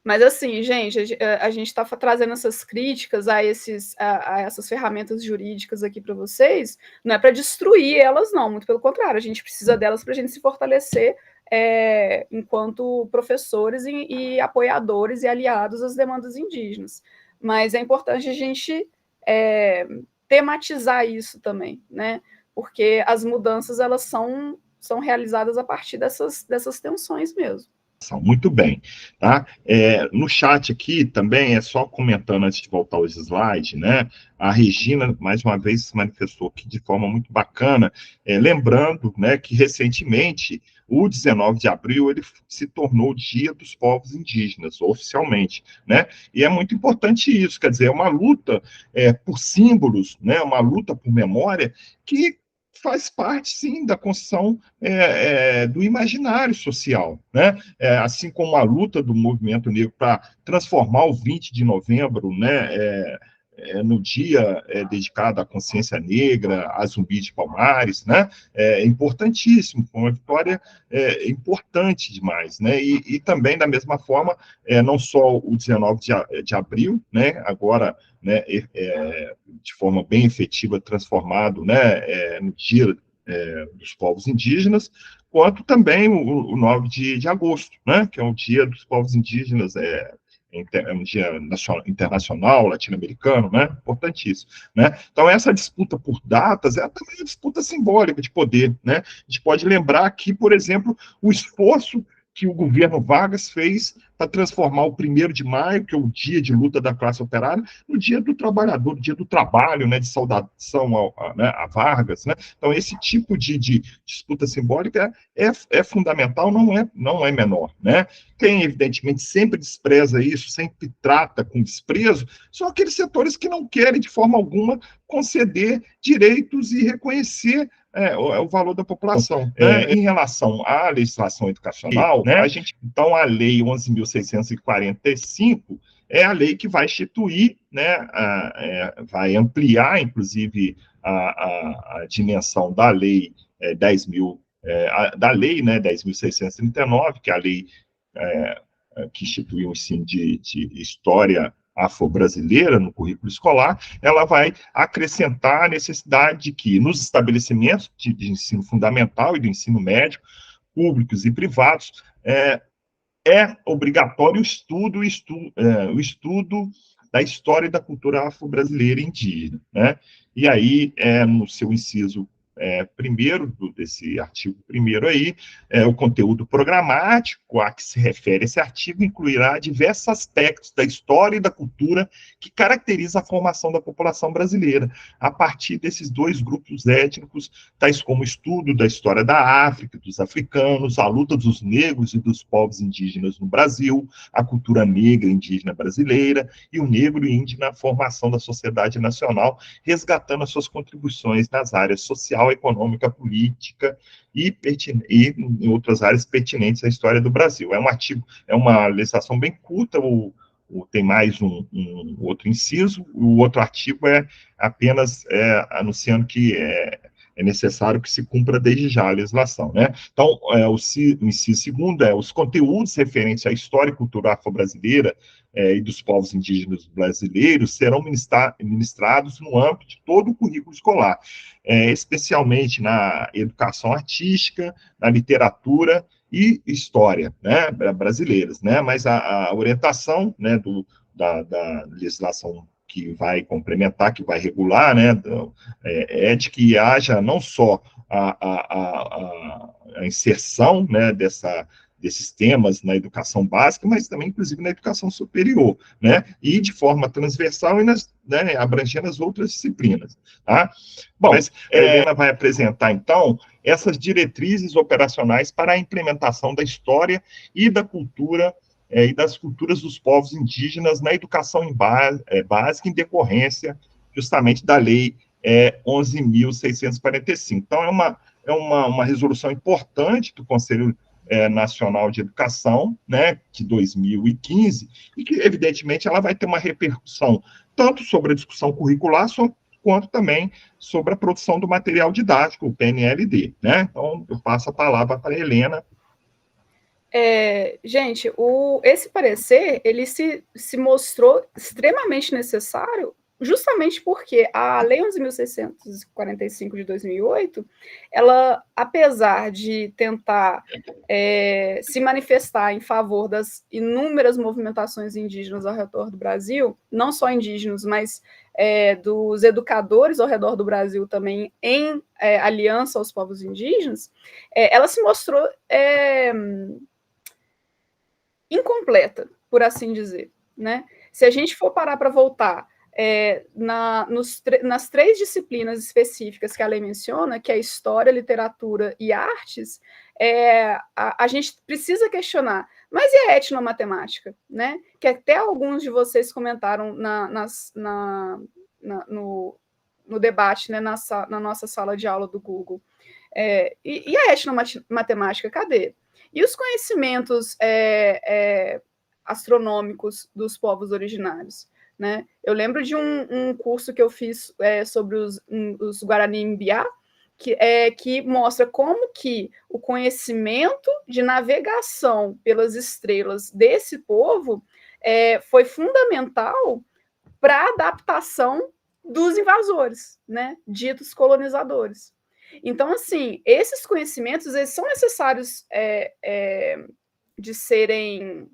Speaker 1: Mas, assim, gente, a gente está trazendo essas críticas a essas ferramentas jurídicas aqui para vocês, não é para destruir elas, não, muito pelo contrário, a gente precisa delas para a gente se fortalecer enquanto professores e apoiadores e aliados às demandas indígenas. Mas é importante a gente tematizar isso também, né? Porque as mudanças, elas são realizadas a partir dessas tensões mesmo.
Speaker 2: Muito bem, tá? No chat aqui também, só comentando antes de voltar aos slides, né? A Regina, mais uma vez, se manifestou aqui de forma muito bacana, lembrando, né, que recentemente, o 19 de abril, ele se tornou o Dia dos Povos Indígenas, oficialmente, né? E é muito importante isso, quer dizer, é uma luta por símbolos, né? Uma luta por memória que faz parte, sim, da construção do imaginário social, né? Assim como a luta do movimento negro para transformar o 20 de novembro, né, no dia dedicado à consciência negra, a Zumbi de Palmares, né? É importantíssimo, foi uma vitória importante demais, né? E também, da mesma forma, não só o 19 de abril, né, agora, né, de forma bem efetiva, transformado, né, no Dia dos Povos Indígenas, quanto também o 9 de agosto, né, que é o Dia dos Povos Indígenas, um dia internacional, latino-americano, né, importantíssimo, né. Então, essa disputa por datas é também uma disputa simbólica de poder, né. A gente pode lembrar aqui, por exemplo, o esforço que o governo Vargas fez para transformar o 1º de maio, que é o dia de luta da classe operária, no dia do trabalhador, no dia do trabalho, né, de saudação a Vargas, né? Então, esse tipo de disputa simbólica é fundamental, não é menor, né? Quem, evidentemente, sempre despreza isso, sempre trata com desprezo, são aqueles setores que não querem, de forma alguma, conceder direitos e reconhecer o valor da população. Em relação à legislação educacional, né, então, a Lei 11.645 é a lei que vai instituir, né, vai ampliar, inclusive, a dimensão da Lei 10.000, da Lei, né, 10.639, que é a lei que instituiu o ensino de história afro-brasileira no currículo escolar. Ela vai acrescentar a necessidade de que, nos estabelecimentos de ensino fundamental e do ensino médio, públicos e privados, é obrigatório o estudo da história e da cultura afro-brasileira e indígena, né? E aí, no seu inciso primeiro, desse artigo primeiro aí, o conteúdo programático a que se refere esse artigo incluirá diversos aspectos da história e da cultura que caracteriza a formação da população brasileira, a partir desses dois grupos étnicos, tais como o estudo da história da África, dos africanos, a luta dos negros e dos povos indígenas no Brasil, a cultura negra e indígena brasileira, e o negro e índio na formação da sociedade nacional, resgatando as suas contribuições nas áreas social, econômica, política e em outras áreas pertinentes à história do Brasil. É um artigo, é uma legislação bem curta, tem mais um outro inciso, o outro artigo é apenas anunciando que é necessário que se cumpra desde já a legislação, né? Então, o inciso segundo os conteúdos referentes à história e cultura afro-brasileira e dos povos indígenas brasileiros serão ministrados no âmbito de todo o currículo escolar, especialmente na educação artística, na literatura e história, né, brasileiras, né? Mas a orientação, né, da legislação que vai complementar, que vai regular, né, é de que haja não só a inserção, né, desses temas na educação básica, mas também, inclusive, na educação superior, né, e de forma transversal e abrangendo as outras disciplinas, tá? Bom, mas a Helena vai apresentar, então, essas diretrizes operacionais para a implementação da história e da cultura e das culturas dos povos indígenas na educação básica, em decorrência justamente da Lei 11.645. Então, é uma resolução importante do Conselho Nacional de Educação, né, de 2015, e que, evidentemente, ela vai ter uma repercussão tanto sobre a discussão curricular, quanto também sobre a produção do material didático, o PNLD, né? Então, eu passo a palavra para a Helena.
Speaker 1: Gente, esse parecer, ele se mostrou extremamente necessário justamente porque a Lei 11.645 de 2008, ela, apesar de tentar se manifestar em favor das inúmeras movimentações indígenas ao redor do Brasil, não só indígenas, mas dos educadores ao redor do Brasil também, em aliança aos povos indígenas, ela se mostrou incompleta, por assim dizer, né? Se a gente for parar para voltar nas 3 disciplinas específicas que a lei menciona, que é História, Literatura e Artes, a gente precisa questionar, mas e a etnomatemática? Né? Que até alguns de vocês comentaram no debate, né, na nossa sala de aula do Google. E a etnomatemática, cadê? E os conhecimentos astronômicos dos povos originários? Né? Eu lembro de um curso que eu fiz sobre os Guarani-Mbiá, que mostra como que o conhecimento de navegação pelas estrelas desse povo foi fundamental para a adaptação dos invasores, né, ditos colonizadores. Então, assim, esses conhecimentos eles são necessários de serem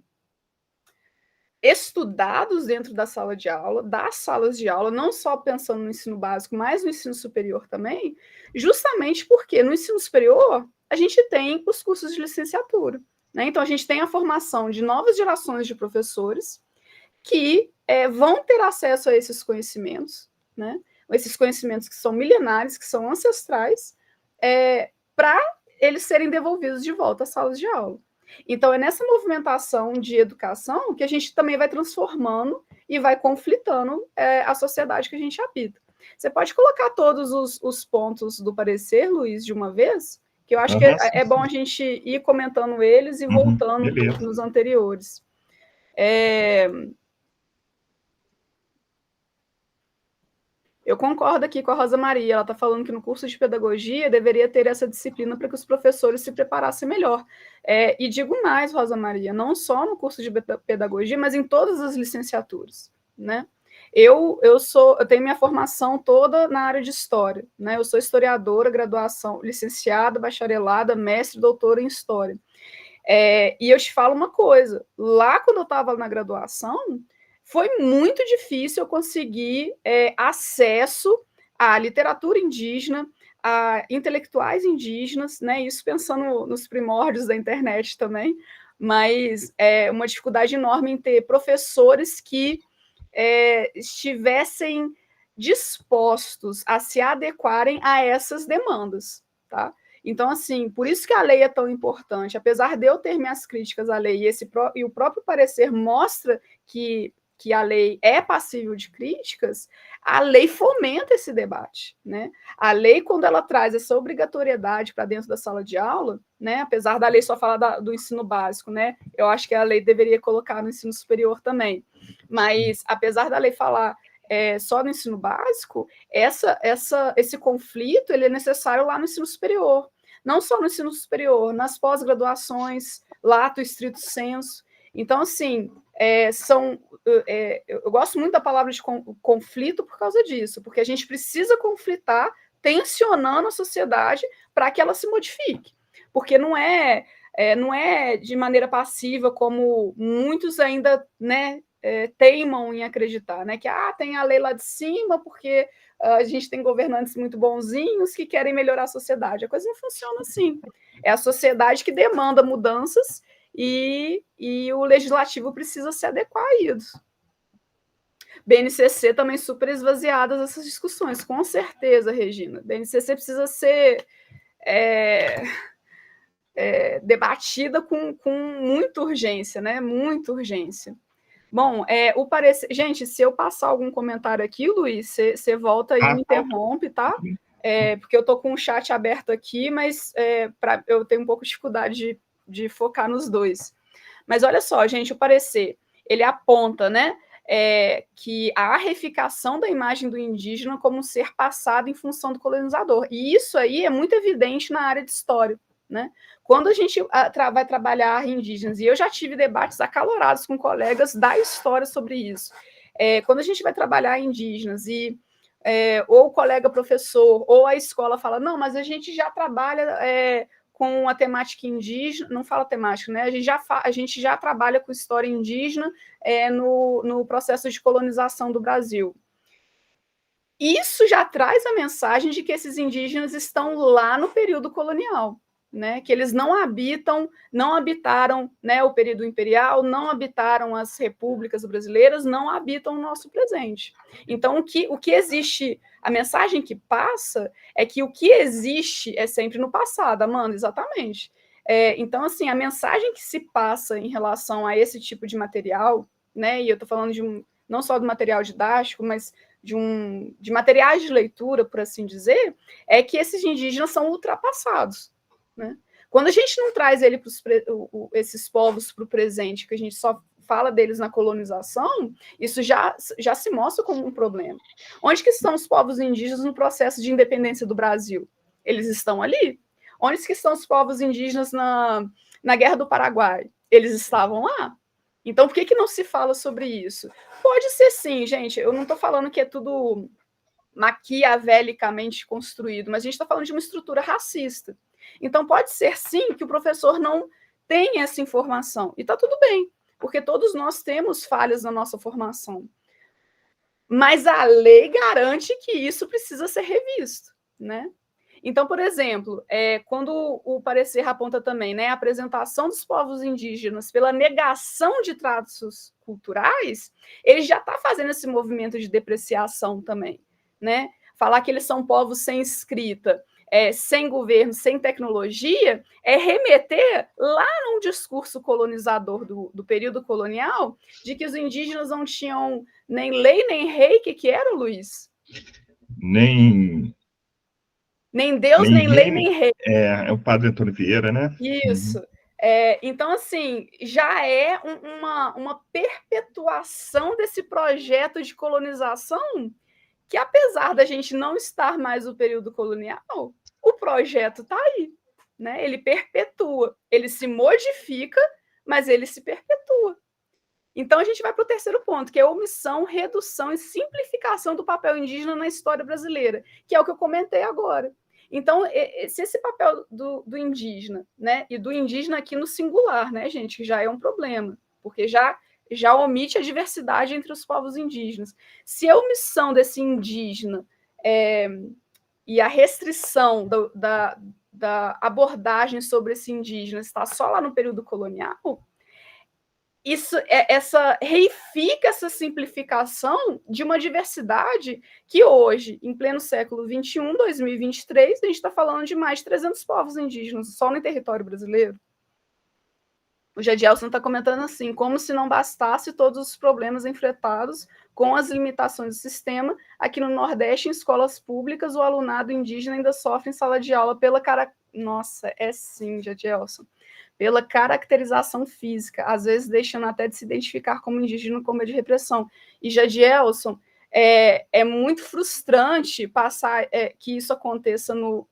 Speaker 1: estudados dentro da sala de aula, das salas de aula, não só pensando no ensino básico, mas no ensino superior também, justamente porque no ensino superior a gente tem os cursos de licenciatura, né? Então, a gente tem a formação de novas gerações de professores que vão ter acesso a esses conhecimentos, né? Esses conhecimentos que são milenares, que são ancestrais, para eles serem devolvidos de volta às salas de aula. Então, é nessa movimentação de educação que a gente também vai transformando e vai conflitando a sociedade que a gente habita. Você pode colocar todos os pontos do parecer, Luiz, de uma vez? Que eu acho que é bom a gente ir comentando eles e voltando nos anteriores. Eu concordo aqui com a Rosa Maria, ela está falando que no curso de pedagogia deveria ter essa disciplina para que os professores se preparassem melhor. E digo mais, Rosa Maria, não só no curso de pedagogia, mas em todas as licenciaturas, né? Eu tenho minha formação toda na área de história, né? Eu sou historiadora, graduação, licenciada, bacharelada, mestre, doutora em história. E eu te falo uma coisa, lá quando eu estava na graduação, foi muito difícil eu conseguir acesso à literatura indígena, a intelectuais indígenas, né? Isso pensando nos primórdios da internet também, mas uma dificuldade enorme em ter professores que estivessem dispostos a se adequarem a essas demandas, tá? Então, assim, por isso que a lei é tão importante. Apesar de eu ter minhas críticas à lei, e o próprio parecer mostra que a lei é passível de críticas, a lei fomenta esse debate, né? A lei, quando ela traz essa obrigatoriedade para dentro da sala de aula, né? Apesar da lei só falar do ensino básico, né? Eu acho que a lei deveria colocar no ensino superior também. Mas, apesar da lei falar só no ensino básico, esse conflito ele é necessário lá no ensino superior. Não só no ensino superior, nas pós-graduações, lato, estrito sensu. Então, assim, eu gosto muito da palavra de conflito por causa disso, porque a gente precisa conflitar tensionando a sociedade para que ela se modifique. Porque não é de maneira passiva, como muitos ainda, né, teimam em acreditar, né, que tem a lei lá de cima, porque a gente tem governantes muito bonzinhos que querem melhorar a sociedade. A coisa não funciona assim. É a sociedade que demanda mudanças e o legislativo precisa se adequar a isso. BNCC também super esvaziadas essas discussões, com certeza, Regina. BNCC precisa ser debatida com muita urgência, né? Muita urgência. Bom, o parecer... Gente, se eu passar algum comentário aqui, Luiz, você volta e me interrompe, tá? Porque eu estou com o chat aberto aqui, mas eu tenho um pouco de dificuldade de focar nos dois. Mas olha só, gente, o parecer, ele aponta, né, que a arreificação da imagem do indígena como um ser passado em função do colonizador. E isso aí é muito evidente na área de história, né? Quando a gente vai trabalhar indígenas, e eu já tive debates acalorados com colegas da história sobre isso, quando a gente vai trabalhar indígenas e ou o colega professor ou a escola fala, não, mas a gente já trabalha com a temática indígena, não fala temática, né? A gente já trabalha com história indígena no processo de colonização do Brasil. Isso já traz a mensagem de que esses indígenas estão lá no período colonial, né? Que eles não habitaram, né, o período imperial, não habitaram as repúblicas brasileiras, não habitam o nosso presente. Então, o que existe, a mensagem que passa é que o que existe é sempre no passado, Amanda, exatamente. Então, assim, a mensagem que se passa em relação a esse tipo de material, né? E eu estou falando não só do material didático, mas de materiais de leitura, por assim dizer, é que esses indígenas são ultrapassados, né? Quando a gente não traz esses povos para o presente, que a gente só fala deles na colonização, isso já se mostra como um problema. Onde que estão os povos indígenas no processo de independência do Brasil? Eles estão ali. Onde que estão os povos indígenas na Guerra do Paraguai? Eles estavam lá. Então, por que não se fala sobre isso? Pode ser sim, gente. Eu não estou falando que é tudo maquiavelicamente construído, mas a gente está falando de uma estrutura racista. Então, pode ser sim que o professor não tenha essa informação. E está tudo bem, porque todos nós temos falhas na nossa formação. Mas a lei garante que isso precisa ser revisto, né? Então, por exemplo, quando o parecer aponta também, né, a apresentação dos povos indígenas pela negação de traços culturais, ele já está fazendo esse movimento de depreciação também, né? Falar que eles são povos sem escrita, sem governo, sem tecnologia, é remeter lá num discurso colonizador do período colonial, de que os indígenas não tinham nem lei nem rei. Que era, Luiz? Nem Deus, nem lei, nem rei.
Speaker 2: É o padre Antônio Vieira, né?
Speaker 1: Isso. Uhum. Então, assim, já é uma perpetuação desse projeto de colonização que, apesar da gente não estar mais no período colonial, o projeto está aí, né? Ele perpetua, ele se modifica, mas ele se perpetua. Então, a gente vai para o terceiro ponto, que é omissão, redução e simplificação do papel indígena na história brasileira, que é o que eu comentei agora. Então, se esse papel do indígena, né, e do indígena aqui no singular, né, gente, que já é um problema, porque já omite a diversidade entre os povos indígenas. Se a omissão desse indígena e a restrição da abordagem sobre esse indígena está só lá no período colonial, reifica essa simplificação de uma diversidade que hoje, em pleno século XXI, 2023, a gente está falando de mais de 300 povos indígenas só no território brasileiro. O Jadielson está comentando assim, como se não bastasse todos os problemas enfrentados com as limitações do sistema, aqui no Nordeste, em escolas públicas, o alunado indígena ainda sofre em sala de aula Nossa, sim, Jadielson. Pela caracterização física, às vezes deixando até de se identificar como indígena com medo de repressão. E, Jadielson, é muito frustrante passar que isso aconteça no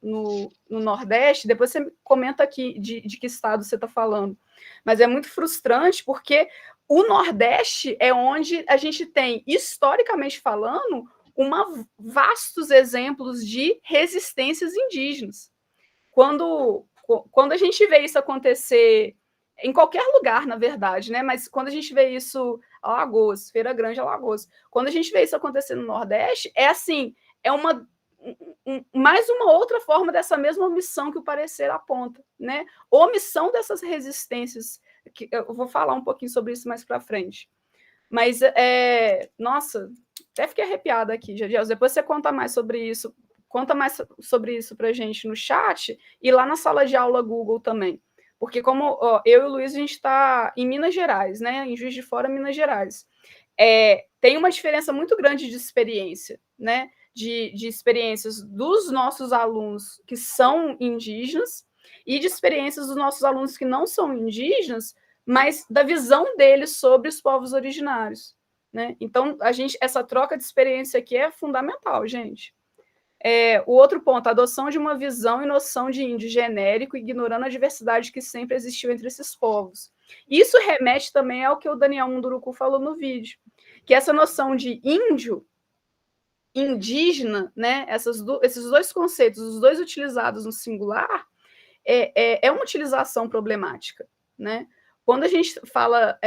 Speaker 1: Nordeste. Depois você comenta aqui de que estado você está falando. Mas é muito frustrante porque o Nordeste é onde a gente tem, historicamente falando, vastos exemplos de resistências indígenas. Quando a gente vê isso acontecer em qualquer lugar, na verdade, né? Mas quando a gente vê isso, Alagoas, Feira Grande, Alagoas, quando a gente vê isso acontecer no Nordeste, mais uma outra forma dessa mesma omissão que o parecer aponta, né? Omissão dessas resistências, que eu vou falar um pouquinho sobre isso mais para frente. Mas, nossa, até fiquei arrepiada aqui, Jadiel. Depois você conta mais sobre isso para a gente no chat e lá na sala de aula Google também. Porque como eu e o Luiz, a gente está em Minas Gerais, né? Em Juiz de Fora, Minas Gerais. Tem uma diferença muito grande de experiência, né? De experiências dos nossos alunos que são indígenas e de experiências dos nossos alunos que não são indígenas, mas da visão deles sobre os povos originários, né? Então, essa troca de experiência aqui é fundamental, gente. O outro ponto, a adoção de uma visão e noção de índio genérico, ignorando a diversidade que sempre existiu entre esses povos. Isso remete também ao que o Daniel Munduruku falou no vídeo, que essa noção de índio, indígena, né, esses dois conceitos, os dois utilizados no singular, é uma utilização problemática, né? Quando a gente fala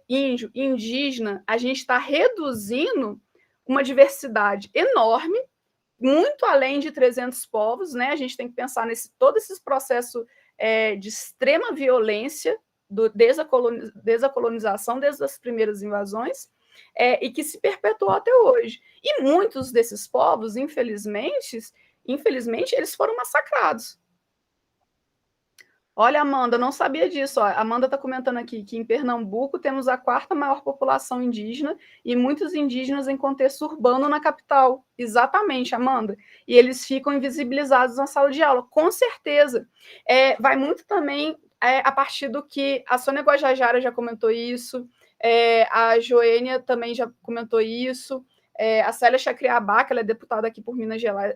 Speaker 1: índio, indígena, a gente está reduzindo uma diversidade enorme, muito além de 300 povos, né? A gente tem que pensar todo esse processo de extrema violência, desde a colonização, desde as primeiras invasões, e que se perpetuou até hoje. E muitos desses povos, infelizmente, eles foram massacrados. Olha, Amanda, não sabia disso. A Amanda está comentando aqui que em Pernambuco temos a 4ª maior população indígena e muitos indígenas em contexto urbano na capital. Exatamente, Amanda. E eles ficam invisibilizados na sala de aula, com certeza. Vai muito também a partir do que a Sônia Guajajara já comentou isso, a Joênia também já comentou isso, a Célia Chacriabá, que ela é deputada aqui por Minas Gerais,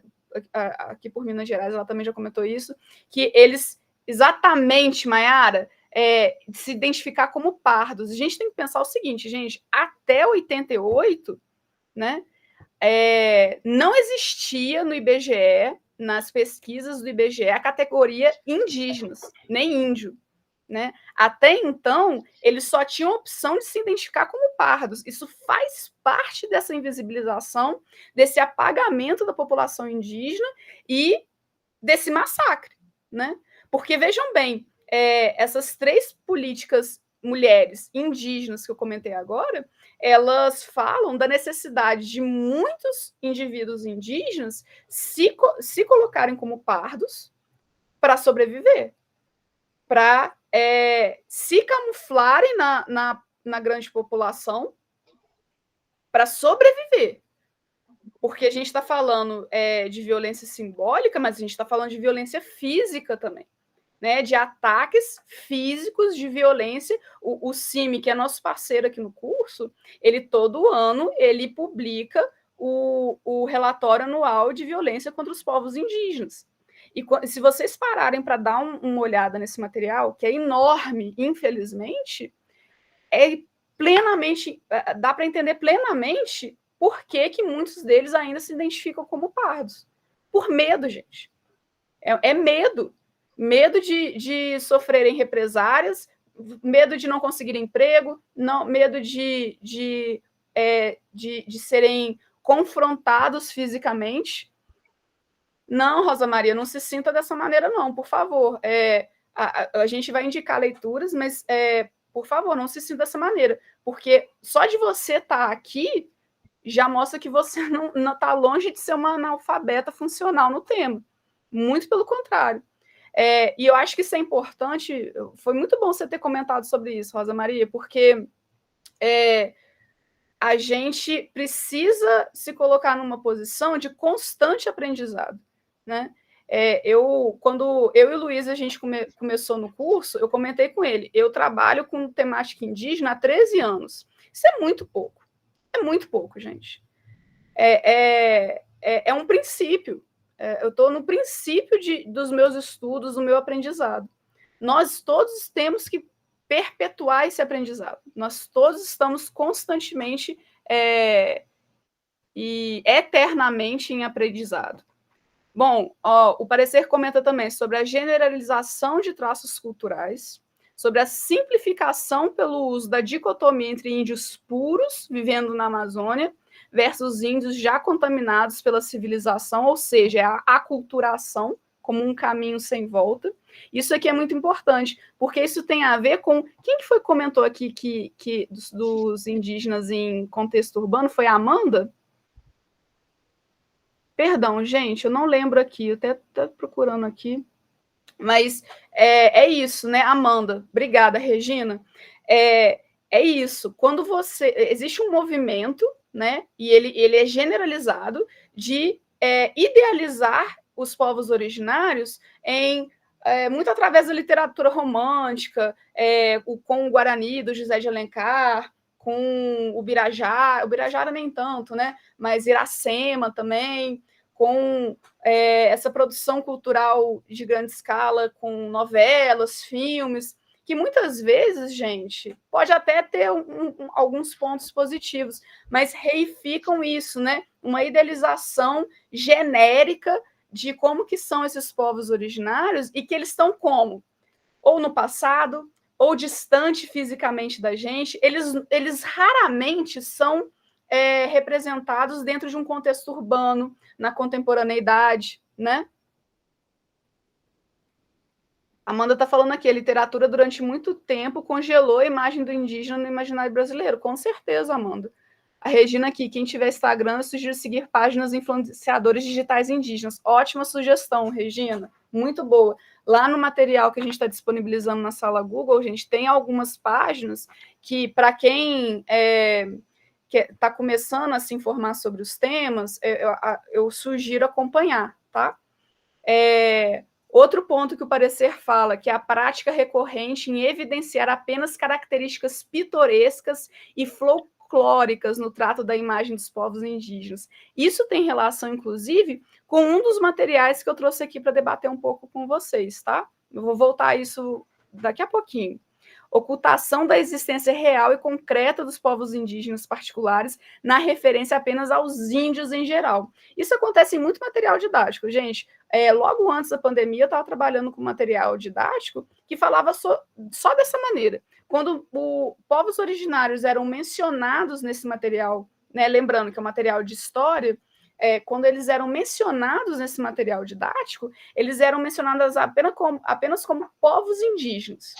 Speaker 1: ela também já comentou isso, que eles... Exatamente, Mayara, se identificar como pardos. A gente tem que pensar o seguinte, gente, até 88, né, não existia no IBGE, nas pesquisas do IBGE, a categoria indígenas, nem índio, né? Até então, eles só tinham a opção de se identificar como pardos. Isso faz parte dessa invisibilização, desse apagamento da população indígena e desse massacre, né? Porque, vejam bem, essas 3 políticas mulheres indígenas que eu comentei agora, elas falam da necessidade de muitos indivíduos indígenas se colocarem como pardos para sobreviver, para se camuflarem na grande população para sobreviver. Porque a gente está falando de violência simbólica, mas a gente está falando de violência física também, né, de ataques físicos de violência. O CIMI, que é nosso parceiro aqui no curso, ele todo ano ele publica o relatório anual de violência contra os povos indígenas. E se vocês pararem para dar uma olhada nesse material, que é enorme, infelizmente, dá para entender plenamente por que muitos deles ainda se identificam como pardos. Por medo, gente. Medo. Medo de sofrerem represárias, medo de não conseguir emprego, medo de serem confrontados fisicamente. Não, Rosa Maria, não se sinta dessa maneira, não, por favor. A gente vai indicar leituras, mas, por favor, não se sinta dessa maneira, porque só de você estar aqui já mostra que você não está longe de ser uma analfabeta funcional no tema. Muito pelo contrário. E eu acho que isso é importante. Foi muito bom você ter comentado sobre isso, Rosa Maria, porque a gente precisa se colocar numa posição de constante aprendizado, né? Quando eu e o Luiz a gente começou no curso, eu comentei com ele, eu trabalho com temática indígena há 13 anos. Isso é muito pouco. É muito pouco, gente. É um princípio. Eu estou no princípio dos meus estudos, do meu aprendizado. Nós todos temos que perpetuar esse aprendizado. Nós todos estamos constantemente e eternamente em aprendizado. Bom, o parecer comenta também sobre a generalização de traços culturais, sobre a simplificação pelo uso da dicotomia entre índios puros, vivendo na Amazônia, versus índios já contaminados pela civilização, ou seja, a aculturação como um caminho sem volta. Isso aqui é muito importante, porque isso tem a ver com... Quem que foi que comentou aqui que dos indígenas em contexto urbano? Foi a Amanda? Perdão, gente, eu não lembro aqui, eu até estou procurando aqui. Mas é isso, né, Amanda? Obrigada, Regina. É isso. Quando existe um movimento, né, e ele é generalizado, de idealizar os povos originários muito através da literatura romântica, com o Guarani, do José de Alencar, com o Birajara nem tanto, né? Mas Iracema também, com essa produção cultural de grande escala, com novelas, filmes, que muitas vezes, gente, pode até ter alguns pontos positivos, mas reificam isso, né? Uma idealização genérica de como que são esses povos originários e que eles estão como? Ou no passado, ou distante fisicamente da gente, eles raramente são representados dentro de um contexto urbano, na contemporaneidade, né? Amanda está falando aqui, a literatura durante muito tempo congelou a imagem do indígena no imaginário brasileiro. Com certeza, Amanda. A Regina aqui, quem tiver Instagram, eu sugiro seguir páginas influenciadores digitais indígenas. Ótima sugestão, Regina. Muito boa. Lá no material que a gente está disponibilizando na sala Google, a gente tem algumas páginas que, para quem está começando a se informar sobre os temas, eu sugiro acompanhar, tá? Outro ponto que o parecer fala, que é a prática recorrente em evidenciar apenas características pitorescas e folclóricas no trato da imagem dos povos indígenas. Isso tem relação, inclusive, com um dos materiais que eu trouxe aqui para debater um pouco com vocês, tá? Eu vou voltar a isso daqui a pouquinho. Ocultação da existência real e concreta dos povos indígenas particulares na referência apenas aos índios em geral. Isso acontece em muito material didático, gente. Logo antes da pandemia, eu estava trabalhando com material didático que falava só dessa maneira. Quando povos originários eram mencionados nesse material, né, lembrando que é um material de história, quando eles eram mencionados nesse material didático, eles eram mencionados apenas como povos indígenas.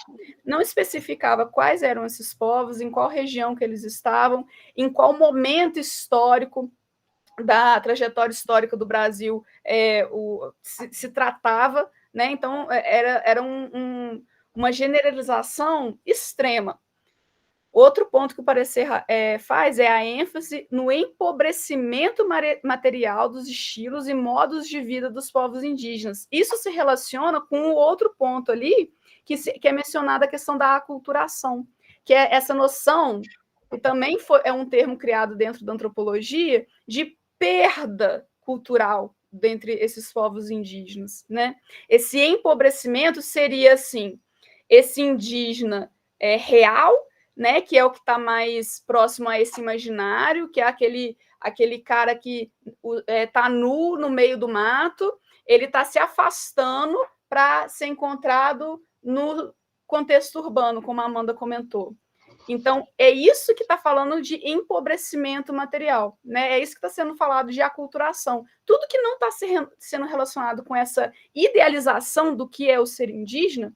Speaker 1: Não especificava quais eram esses povos, em qual região que eles estavam, em qual momento histórico da trajetória histórica do Brasil se tratava, né? Então, era uma generalização extrema. Outro ponto que o parecer faz é a ênfase no empobrecimento material dos estilos e modos de vida dos povos indígenas. Isso se relaciona com o outro ponto ali, que é mencionada a questão da aculturação, que é essa noção, que também é um termo criado dentro da antropologia, de perda cultural dentre esses povos indígenas, né? Esse empobrecimento seria, assim, esse indígena real, né, que é o que está mais próximo a esse imaginário, que é aquele cara que está nu no meio do mato, ele está se afastando para ser encontrado no contexto urbano, como a Amanda comentou. Então, é isso que está falando de empobrecimento material, né? É isso que está sendo falado de aculturação. Tudo que não está sendo relacionado com essa idealização do que é o ser indígena,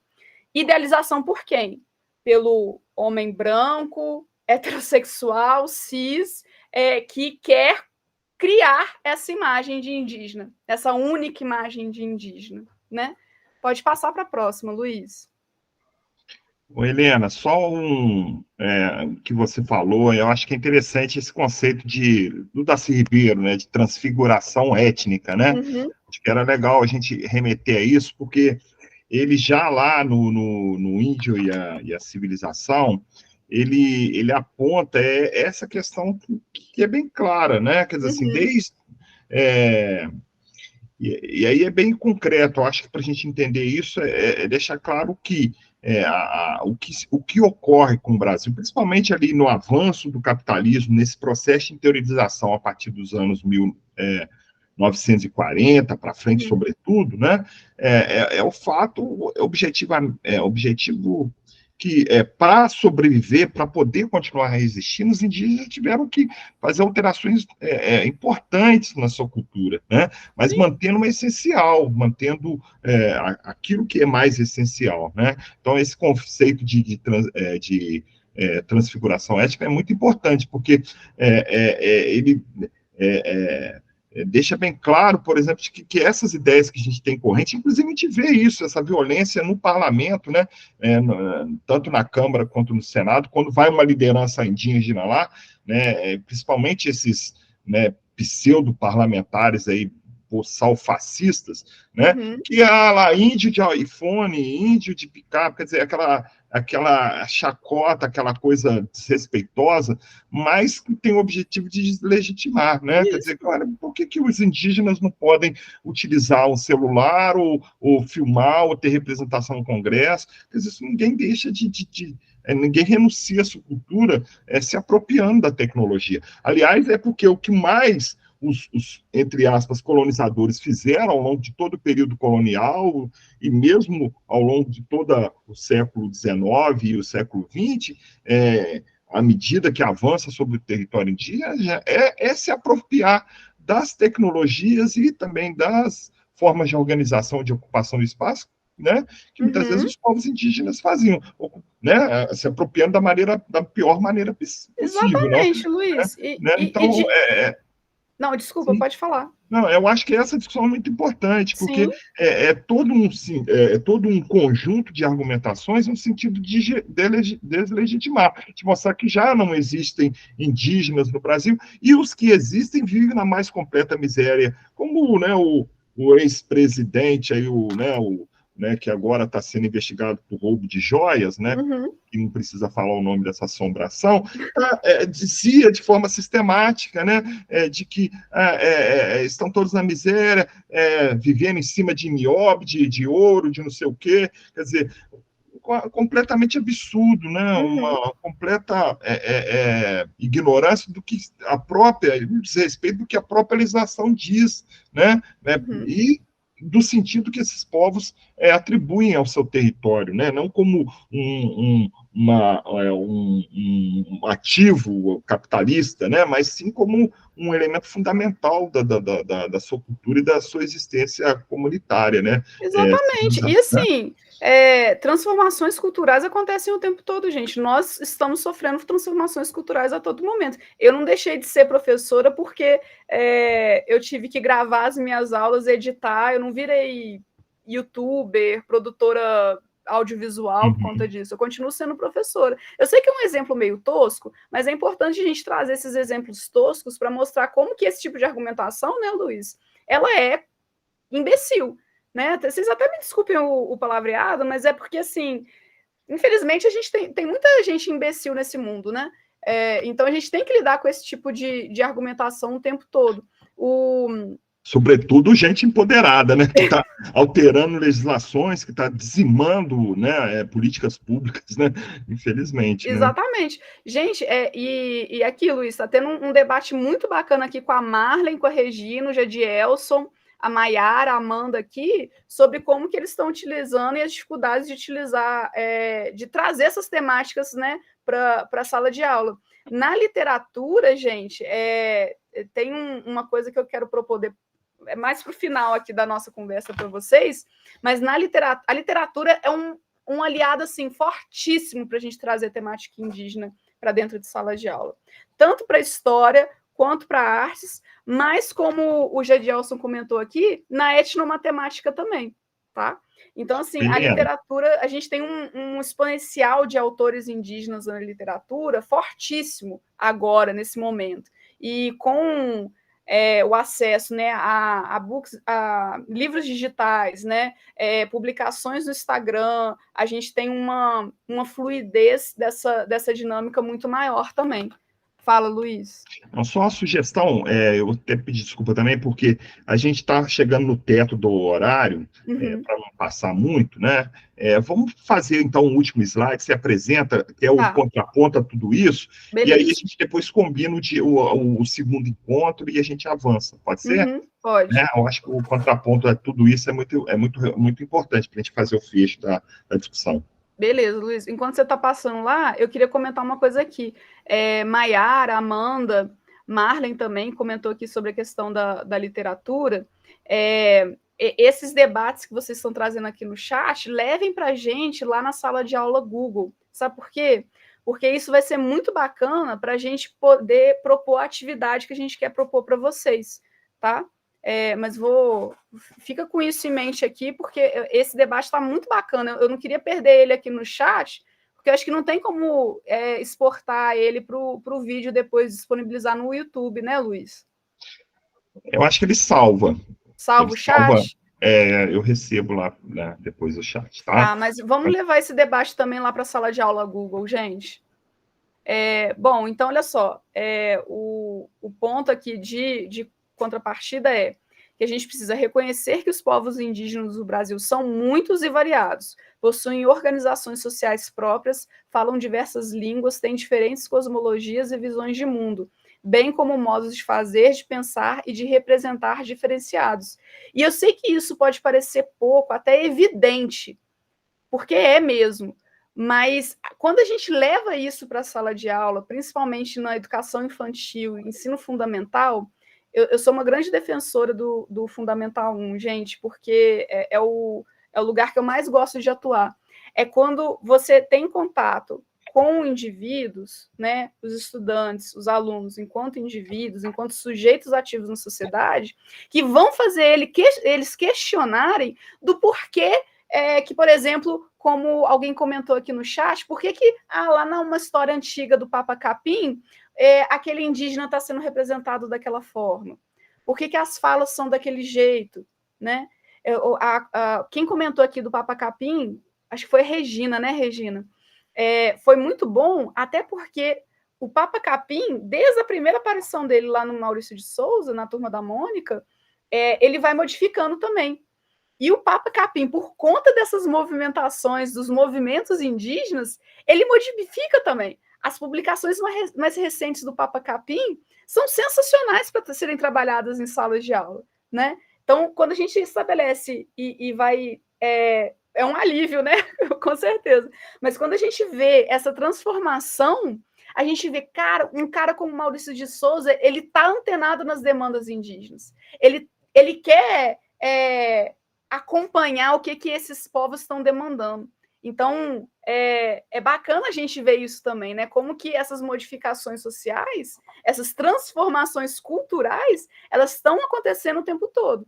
Speaker 1: idealização por quem? Pelo homem branco, heterossexual, cis, que quer criar essa imagem de indígena, essa única imagem de indígena, né? Pode passar para a próxima, Luiz.
Speaker 2: Ô, Helena, só que você falou, eu acho que é interessante esse conceito do Darcy Ribeiro, né, de transfiguração étnica, né?
Speaker 1: Uhum.
Speaker 2: Acho que era legal a gente remeter a isso, porque ele já lá no Índio e a Civilização, ele aponta essa questão que é bem clara, né? Quer dizer, assim, e aí é bem concreto. Eu acho que para a gente entender isso é deixar claro que o que ocorre com o Brasil, principalmente ali no avanço do capitalismo, nesse processo de interiorização a partir dos anos 1940 para frente, sobretudo, né? O fato objetivo que para sobreviver, para poder continuar resistindo, os indígenas tiveram que fazer alterações importantes na sua cultura, né? Mas mantendo o essencial, mantendo aquilo que é mais essencial, né? Então, esse conceito de transfiguração étnica é muito importante, porque ele deixa bem claro, por exemplo, que essas ideias que a gente tem corrente, inclusive a gente vê isso, essa violência no parlamento, né, tanto na Câmara quanto no Senado, quando vai uma liderança indígena lá, né, principalmente esses, né, pseudo-parlamentares aí, boçal-fascistas, né, que lá, índio de iPhone, índio de picape, quer dizer, aquela chacota, aquela coisa desrespeitosa, mas que tem o objetivo de deslegitimar, né? Quer dizer, cara, por que os indígenas não podem utilizar um celular ou filmar ou ter representação no Congresso? Quer dizer, isso ninguém deixa ninguém renuncia à sua cultura se apropriando da tecnologia. Aliás, é porque o que mais entre aspas, colonizadores fizeram ao longo de todo o período colonial e mesmo ao longo de todo o século XIX e o século XX, à medida que avança sobre o território indígena, é se apropriar das tecnologias e também das formas de organização de ocupação do espaço, né, que muitas vezes os povos indígenas faziam, né, se apropriando da pior maneira possível.
Speaker 1: Exatamente,
Speaker 2: não,
Speaker 1: Luiz.
Speaker 2: Né? Então,
Speaker 1: Não, desculpa,
Speaker 2: sim.
Speaker 1: Pode falar.
Speaker 2: Não, eu acho que essa discussão é muito importante, porque todo um conjunto de argumentações no sentido de deslegitimar, de mostrar que já não existem indígenas no Brasil, e os que existem vivem na mais completa miséria, como, né, o ex-presidente, aí, que agora está sendo investigado por roubo de joias, né, que não precisa falar o nome dessa assombração, dizia de forma sistemática, né, de que estão todos na miséria, vivendo em cima de nióbio, de ouro, de não sei o quê, quer dizer, completamente absurdo, né, uma completa ignorância do que desrespeito do que a própria legislação diz, né, e do sentido que esses povos atribuem ao seu território, né? Não como um ativo capitalista, né? Mas sim como um elemento fundamental da sua cultura e da sua existência comunitária, né?
Speaker 1: Exatamente. E assim, transformações culturais acontecem o tempo todo, gente. Nós estamos sofrendo transformações culturais a todo momento. Eu não deixei de ser professora porque eu tive que gravar as minhas aulas, editar, eu não virei youtuber, produtora audiovisual por conta disso. Eu continuo sendo professora. Eu sei que é um exemplo meio tosco, mas é importante a gente trazer esses exemplos toscos para mostrar como que esse tipo de argumentação, né, Luiz, ela é imbecil, né? Vocês até me desculpem o palavreado, mas é porque, assim, infelizmente a gente tem muita gente imbecil nesse mundo, né? Então a gente tem que lidar com esse tipo de argumentação o tempo todo.
Speaker 2: Sobretudo gente empoderada, né, que está alterando legislações, que está dizimando, né, políticas públicas, né, infelizmente.
Speaker 1: Exatamente. Né? Gente, e aqui, Luiz, está tendo um debate muito bacana aqui com a Marlen, com a Regina, o Jadielson, a Maiara, a Amanda aqui, sobre como que eles estão utilizando e as dificuldades de utilizar, de trazer essas temáticas, né, para a sala de aula. Na literatura, gente, tem uma coisa que eu quero propor mais para o final aqui da nossa conversa para vocês, mas a literatura é um aliado assim, fortíssimo para a gente trazer temática indígena para dentro de sala de aula. Tanto para história, quanto para artes, mas como o Jadielson comentou aqui, na etnomatemática também, tá? Então, assim, a literatura, a gente tem um exponencial de autores indígenas na literatura fortíssimo agora, nesse momento. E com o acesso, né, a livros digitais, né, publicações no Instagram, a gente tem uma fluidez dessa dinâmica muito maior também. Fala, Luiz.
Speaker 2: Só uma sugestão, eu até pedi desculpa também, porque a gente está chegando no teto do horário, para não passar muito, né? Vamos fazer, então, um último slide, se apresenta, que é o contraponto a tudo isso, beleza. E aí a gente depois combina o segundo encontro e a gente avança, pode ser?
Speaker 1: Pode.
Speaker 2: Eu acho que o contraponto a tudo isso é muito importante para a gente fazer o fecho da discussão.
Speaker 1: Beleza, Luiz. Enquanto você está passando lá, eu queria comentar uma coisa aqui. Maiara, Amanda, Marlen também comentou aqui sobre a questão da literatura. Esses debates que vocês estão trazendo aqui no chat, levem para a gente lá na sala de aula Google. Sabe por quê? Porque isso vai ser muito bacana para a gente poder propor a atividade que a gente quer propor para vocês. tá? Mas fica com isso em mente aqui, porque esse debate está muito bacana. Eu não queria perder ele aqui no chat, porque eu acho que não tem como exportar ele para o vídeo depois disponibilizar no YouTube, né, Luiz?
Speaker 2: Eu acho que ele salva.
Speaker 1: Salva o chat?
Speaker 2: Eu recebo lá, né, depois o chat, tá?
Speaker 1: Mas vamos levar esse debate também lá para a sala de aula Google, gente. Bom, então, olha só, o ponto aqui de contrapartida é que a gente precisa reconhecer que os povos indígenas do Brasil são muitos e variados, possuem organizações sociais próprias, falam diversas línguas, têm diferentes cosmologias e visões de mundo, bem como modos de fazer, de pensar e de representar diferenciados. E eu sei que isso pode parecer pouco, até evidente, porque é mesmo. Mas quando a gente leva isso para a sala de aula, principalmente na educação infantil, ensino fundamental, eu sou uma grande defensora do Fundamental 1, gente, porque é o lugar que eu mais gosto de atuar. É quando você tem contato com indivíduos, né, os estudantes, os alunos, enquanto indivíduos, enquanto sujeitos ativos na sociedade, que vão fazer eles questionarem do porquê que, por exemplo, como alguém comentou aqui no chat, por que lá numa história antiga do Papa Capim, aquele indígena está sendo representado daquela forma? Por que as falas são daquele jeito? Né? Quem comentou aqui do Papa Capim, acho que foi Regina, né, Regina? Foi muito bom, até porque o Papa Capim, desde a primeira aparição dele lá no Maurício de Souza, na Turma da Mônica, ele vai modificando também. E o Papa Capim, por conta dessas movimentações, dos movimentos indígenas, ele modifica também. As publicações mais recentes do Papa Capim são sensacionais para serem trabalhadas em salas de aula, né? Então, quando a gente estabelece e vai... É um alívio, né? Com certeza. Mas quando a gente vê essa transformação, a gente vê, um cara como Maurício de Souza, ele está antenado nas demandas indígenas. Ele quer... acompanhar o que esses povos estão demandando. Então, é bacana a gente ver isso também, né? Como que essas modificações sociais, essas transformações culturais, elas estão acontecendo o tempo todo.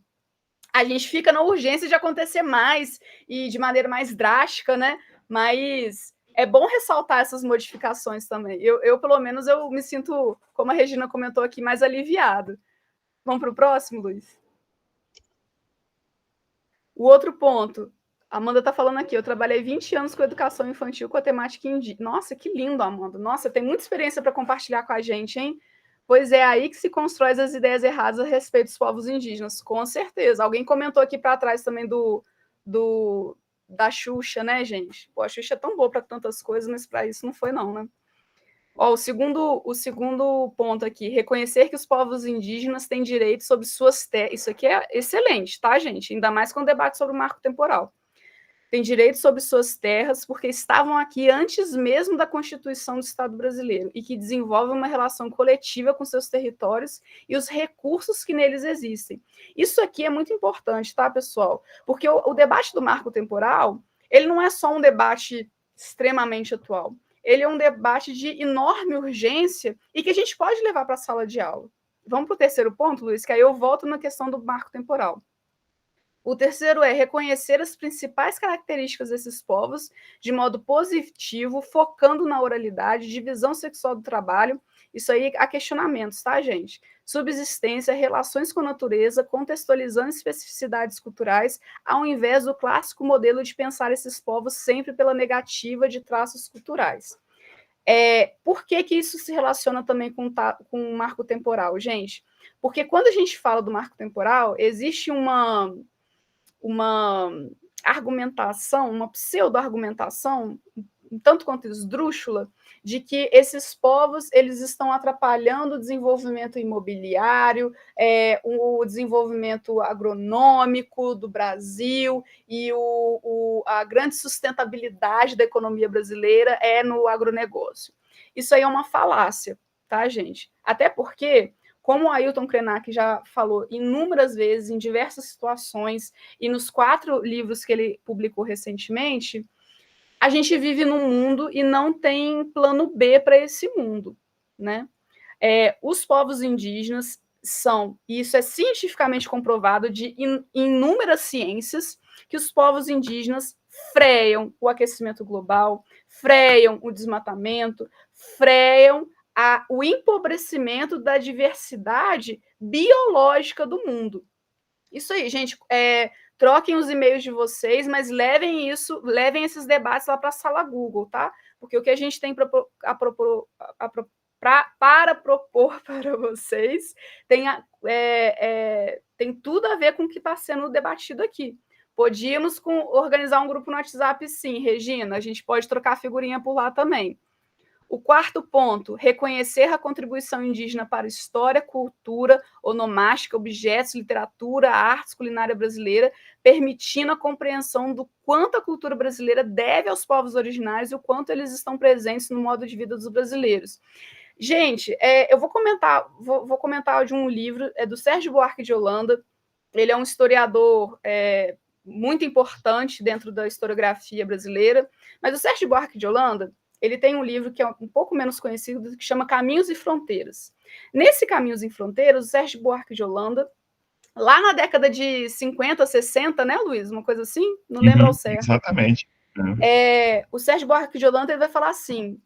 Speaker 1: A gente fica na urgência de acontecer mais e de maneira mais drástica, né? Mas é bom ressaltar essas modificações também. Eu pelo menos, eu me sinto, como a Regina comentou aqui, mais aliviado. Vamos para o próximo, Luiz? O outro ponto, a Amanda está falando aqui, eu trabalhei 20 anos com educação infantil com a temática indígena. Nossa, que lindo, Amanda. Nossa, tem muita experiência para compartilhar com a gente, hein? Pois é aí que se constrói as ideias erradas a respeito dos povos indígenas, com certeza. Alguém comentou aqui para trás também da Xuxa, né, gente? Pô, a Xuxa é tão boa para tantas coisas, mas para isso não foi não, né? O segundo ponto aqui, reconhecer que os povos indígenas têm direito sobre suas terras. Isso aqui é excelente, tá, gente? Ainda mais com o debate sobre o marco temporal. Tem direito sobre suas terras porque estavam aqui antes mesmo da Constituição do Estado brasileiro e que desenvolvem uma relação coletiva com seus territórios e os recursos que neles existem. Isso aqui é muito importante, tá, pessoal? Porque o debate do marco temporal, ele não é só um debate extremamente atual. Ele é um debate de enorme urgência e que a gente pode levar para a sala de aula. Vamos para o terceiro ponto, Luiz, que aí eu volto na questão do marco temporal. O terceiro é reconhecer as principais características desses povos de modo positivo, focando na oralidade, divisão sexual do trabalho. Isso aí há questionamentos, tá, gente? Subsistência, relações com a natureza, contextualizando especificidades culturais, ao invés do clássico modelo de pensar esses povos sempre pela negativa de traços culturais. Por que isso se relaciona também com o marco temporal, gente? Porque quando a gente fala do marco temporal, existe uma argumentação, uma pseudo-argumentação, um tanto quanto esdrúxula, de que esses povos eles estão atrapalhando o desenvolvimento imobiliário, o desenvolvimento agronômico do Brasil e a grande sustentabilidade da economia brasileira é no agronegócio. Isso aí é uma falácia, tá, gente? Até porque, como o Ailton Krenak já falou inúmeras vezes, em diversas situações, e nos 4 livros que ele publicou recentemente, a gente vive num mundo e não tem plano B para esse mundo, né? Os povos indígenas e isso é cientificamente comprovado em inúmeras ciências, que os povos indígenas freiam o aquecimento global, freiam o desmatamento, freiam o empobrecimento da diversidade biológica do mundo. Isso aí, gente, troquem os e-mails de vocês, mas levem esses debates lá para a sala Google, tá? Porque o que a gente tem para propor para vocês tem tudo a ver com o que está sendo debatido aqui. Podíamos organizar um grupo no WhatsApp, sim, Regina, a gente pode trocar figurinha por lá também. O quarto ponto, reconhecer a contribuição indígena para a história, cultura, onomástica, objetos, literatura, artes, culinária brasileira, permitindo a compreensão do quanto a cultura brasileira deve aos povos originários e o quanto eles estão presentes no modo de vida dos brasileiros. Gente, eu vou comentar de um livro, do Sérgio Buarque de Holanda. Ele é um historiador muito importante dentro da historiografia brasileira, mas o Sérgio Buarque de Holanda, ele tem um livro que é um pouco menos conhecido, que chama Caminhos e Fronteiras. Nesse Caminhos e Fronteiras, o Sérgio Buarque de Holanda, lá na década de 50, 60, né, Luiz? Uma coisa assim? Não lembro ao certo.
Speaker 2: Exatamente.
Speaker 1: O Sérgio Buarque de Holanda ele vai falar assim,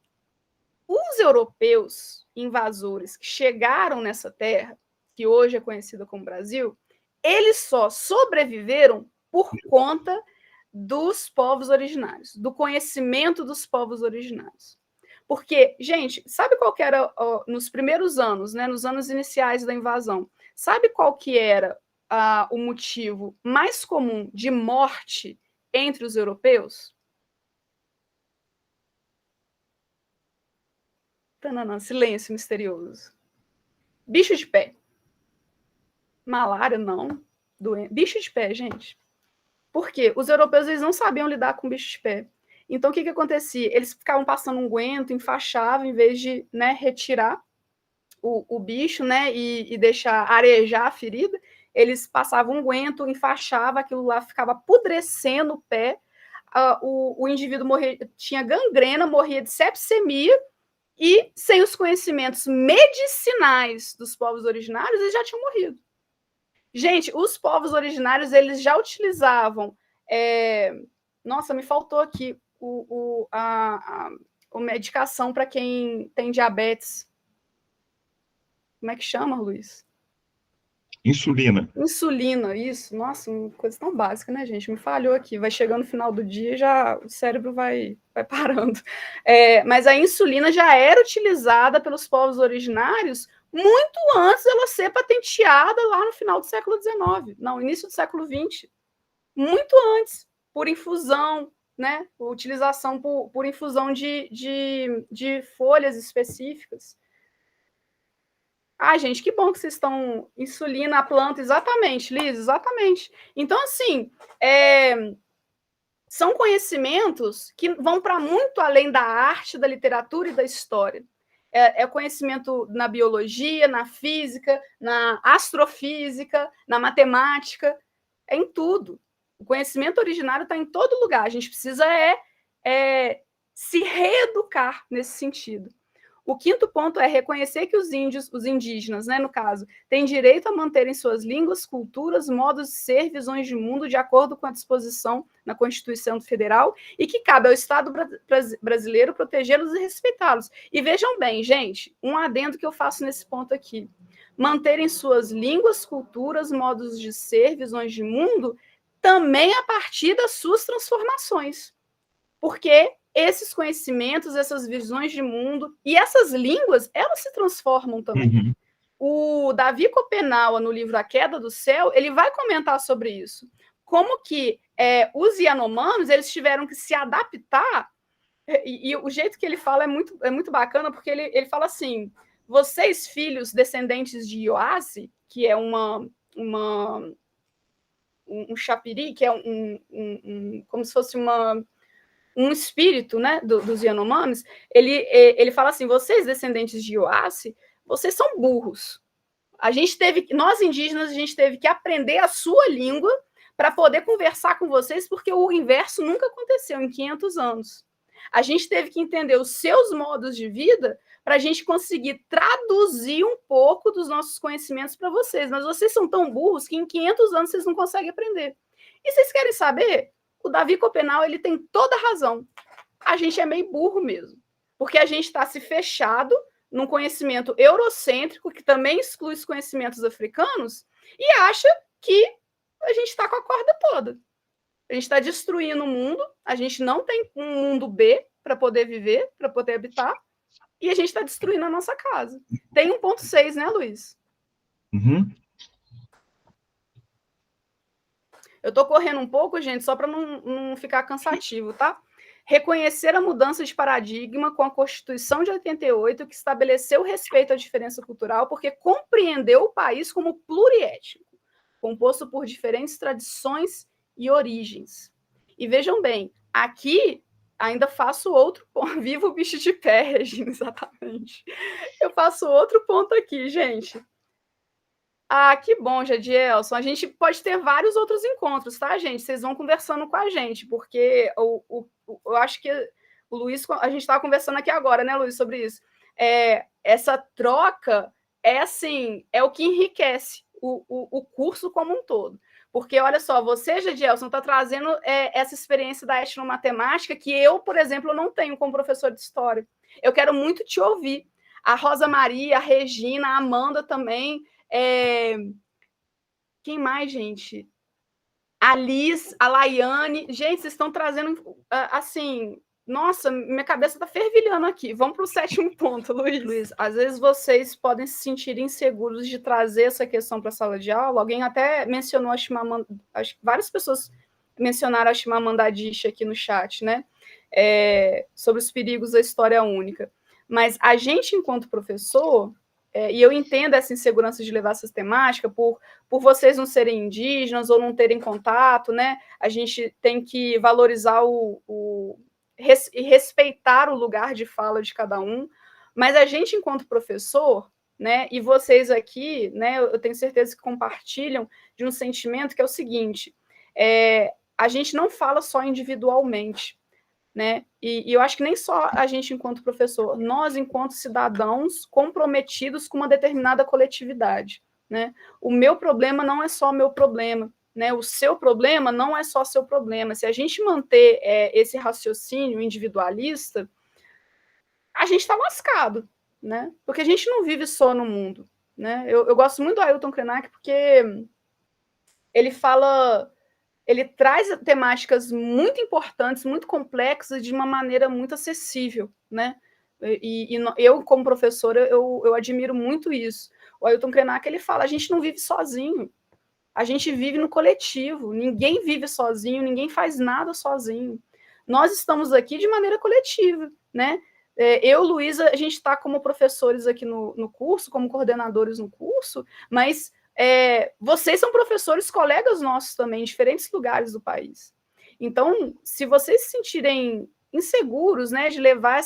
Speaker 1: os europeus invasores que chegaram nessa terra, que hoje é conhecida como Brasil, eles só sobreviveram por conta dos povos originários, do conhecimento dos povos originários. Porque, gente, sabe qual que era, nos primeiros anos, né, nos anos iniciais da invasão, sabe qual que era o motivo mais comum de morte entre os europeus? Tananã, silêncio misterioso. Bicho de pé. Malária, não. Bicho de pé, gente. Por quê? Os europeus eles não sabiam lidar com bicho de pé. Então, o que acontecia? Eles ficavam passando unguento, enfaixavam, em vez de, né, retirar o bicho, né, e deixar arejar a ferida, eles passavam unguento, enfaixavam, aquilo lá ficava apodrecendo o pé, o indivíduo tinha gangrena, morria de sepsemia, e sem os conhecimentos medicinais dos povos originários, eles já tinham morrido. Gente, os povos originários, eles já utilizavam... Nossa, me faltou aqui a medicação para quem tem diabetes. Como é que chama, Luiz?
Speaker 2: Insulina.
Speaker 1: Insulina, isso. Nossa, uma coisa tão básica, né, gente? Me falhou aqui. Vai chegando no final do dia, já o cérebro vai parando. Mas a insulina já era utilizada pelos povos originários muito antes dela ser patenteada lá no final do século XIX, não, início do século XX. Muito antes, por infusão, né? Utilização por infusão de folhas específicas. Gente, que bom que vocês estão... Insulina, a planta, exatamente, Liz, exatamente. Então, assim, são conhecimentos que vão para muito além da arte, da literatura e da história. É conhecimento na biologia, na física, na astrofísica, na matemática, em tudo. O conhecimento originário está em todo lugar. A gente precisa se reeducar nesse sentido. O quinto ponto é reconhecer que os indígenas, né, no caso, têm direito a manterem suas línguas, culturas, modos de ser, visões de mundo, de acordo com a disposição na Constituição Federal, e que cabe ao Estado brasileiro protegê-los e respeitá-los. E vejam bem, gente, um adendo que eu faço nesse ponto aqui. Manterem suas línguas, culturas, modos de ser, visões de mundo, também a partir das suas transformações. Porque esses conhecimentos, essas visões de mundo e essas línguas, elas se transformam também. O Davi Copenaua, no livro A Queda do Céu, ele vai comentar sobre isso. Como que os Yanomamis, eles tiveram que se adaptar, e o jeito que ele fala é muito bacana, porque ele fala assim, vocês, filhos descendentes de Ioase, que é um chapiri, que é como se fosse um espírito, né, dos Yanomamis, ele fala assim, vocês, descendentes de Ioase, vocês são burros. Nós indígenas, a gente teve que aprender a sua língua para poder conversar com vocês, porque o inverso nunca aconteceu em 500 anos. A gente teve que entender os seus modos de vida para a gente conseguir traduzir um pouco dos nossos conhecimentos para vocês. Mas vocês são tão burros que em 500 anos vocês não conseguem aprender. E vocês querem saber? O Davi Copenau, ele tem toda a razão. A gente é meio burro mesmo, porque a gente está se fechado num conhecimento eurocêntrico, que também exclui os conhecimentos africanos, e acha que a gente está com a corda toda. A gente está destruindo o mundo, a gente não tem um mundo B para poder viver, para poder habitar, e a gente está destruindo a nossa casa. Tem 1.6, né, Luiz?
Speaker 2: Uhum.
Speaker 1: Eu estou correndo um pouco, gente, só para não ficar cansativo, tá? Reconhecer a mudança de paradigma com a Constituição de 88, que estabeleceu o respeito à diferença cultural, porque compreendeu o país como pluriétnico, composto por diferentes tradições e origens. E vejam bem, aqui ainda faço outro ponto. Viva o bicho de pé, Regina, exatamente. Eu faço outro ponto aqui, gente. Ah, que bom, Jadielson. A gente pode ter vários outros encontros, tá, gente? Vocês vão conversando com a gente, porque eu acho que o Luiz, a gente estava conversando aqui agora, né, Luiz, sobre isso. Essa troca é assim, é o que enriquece o curso como um todo. Porque, olha só, você, Jadielson, está trazendo essa experiência da etnomatemática que eu, por exemplo, não tenho como professor de história. Eu quero muito te ouvir. A Rosa Maria, a Regina, a Amanda também. Quem mais, gente? A Liz, a Laiane. Gente, vocês estão trazendo, assim... Nossa, minha cabeça está fervilhando aqui. Vamos para o 7º ponto, Luiz. Luiz, às vezes vocês podem se sentir inseguros de trazer essa questão para a sala de aula. Alguém até mencionou acho que várias pessoas mencionaram a Chimamanda Adichie aqui no chat, né? Sobre os perigos da história única. Mas a gente, enquanto professor... e eu entendo essa insegurança de levar essa temática por vocês não serem indígenas ou não terem contato, né? A gente tem que valorizar e respeitar o lugar de fala de cada um, mas a gente, enquanto professor, né, e vocês aqui, né, eu tenho certeza que compartilham de um sentimento que é o seguinte, a gente não fala só individualmente, né? E eu acho que nem só a gente enquanto professor, nós enquanto cidadãos comprometidos com uma determinada coletividade, né? O meu problema não é só meu problema, né? O seu problema não é só seu problema. Se a gente manter esse raciocínio individualista, a gente está lascado, né? Porque a gente não vive só no mundo, né? Eu gosto muito do Ailton Krenak porque ele traz temáticas muito importantes, muito complexas, de uma maneira muito acessível, né? E eu, como professora, eu admiro muito isso. O Ailton Krenak, ele fala, a gente não vive sozinho, a gente vive no coletivo, ninguém vive sozinho, ninguém faz nada sozinho. Nós estamos aqui de maneira coletiva, né? Eu, Luísa, a gente está como professores aqui no curso, como coordenadores no curso, mas... vocês são professores, colegas nossos também, em diferentes lugares do país. Então, se vocês se sentirem inseguros, né, de levar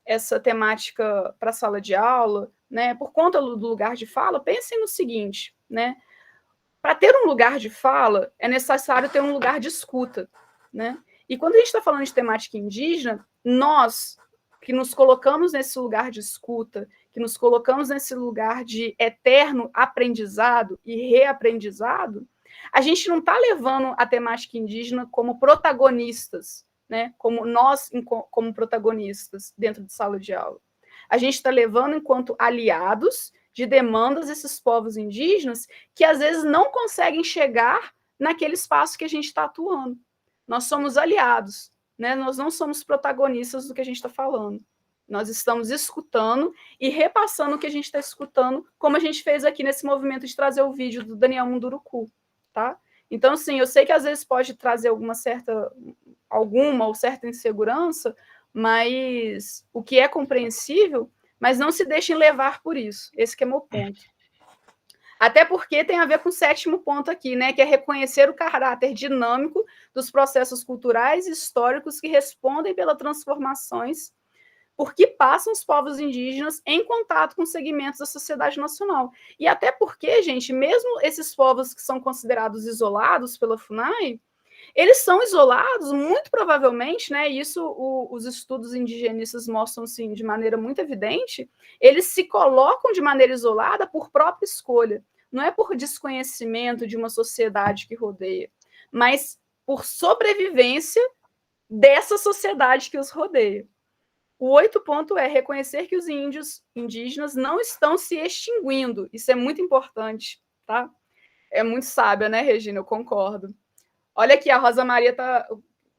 Speaker 1: essa temática para a sala de aula, né, por conta do lugar de fala, pensem no seguinte, né, para ter um lugar de fala, é necessário ter um lugar de escuta, né? E quando a gente está falando de temática indígena, nós que nos colocamos nesse lugar de escuta, que nos colocamos nesse lugar de eterno aprendizado e reaprendizado, a gente não está levando a temática indígena como protagonistas, né? Como nós, como protagonistas dentro de sala de aula. A gente está levando enquanto aliados de demandas desses povos indígenas que às vezes não conseguem chegar naquele espaço que a gente está atuando. Nós somos aliados, né? Nós não somos protagonistas do que a gente está falando. Nós estamos escutando e repassando o que a gente está escutando, como a gente fez aqui nesse movimento de trazer o vídeo do Daniel Munduruku, tá? Então, assim, eu sei que às vezes pode trazer alguma ou certa insegurança, mas o que é compreensível, mas não se deixem levar por isso. Esse que é meu ponto. Até porque tem a ver com o 7º ponto aqui, né, que é reconhecer o caráter dinâmico dos processos culturais e históricos que respondem pelas transformações por que passam os povos indígenas em contato com segmentos da sociedade nacional. E até porque, gente, mesmo esses povos que são considerados isolados pela FUNAI, Eles são isolados, muito provavelmente, né? Isso os estudos indigenistas mostram assim, de maneira muito evidente. Eles se colocam de maneira isolada por própria escolha. Não é por desconhecimento de uma sociedade que rodeia, mas por sobrevivência dessa sociedade que os rodeia. O 8º ponto é reconhecer que os indígenas não estão se extinguindo. Isso é muito importante, tá? É muito sábia, né, Regina? Eu concordo. Olha aqui, a Rosa Maria tá...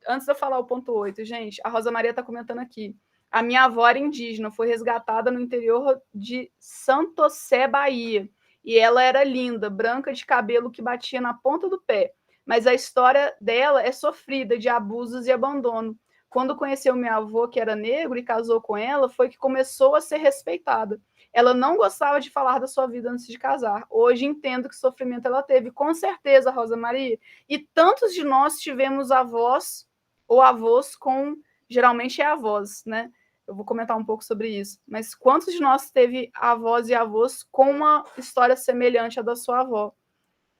Speaker 1: Antes de eu falar o ponto 8, gente, a Rosa Maria está comentando aqui. A minha avó era indígena, foi resgatada no interior de Santo Sé, Bahia. E ela era linda, branca, de cabelo que batia na ponta do pé. Mas a história dela é sofrida, de abusos e abandono. Quando conheceu meu avô, que era negro, e casou com ela, foi que começou a ser respeitada. Ela não gostava de falar da sua vida antes de casar. Hoje entendo que sofrimento ela teve. Com certeza, Rosa Maria. E tantos de nós tivemos avós ou avós com... Geralmente é avós, né? Eu vou comentar um pouco sobre isso. Mas quantos de nós teve avós e avós com uma história semelhante à da sua avó?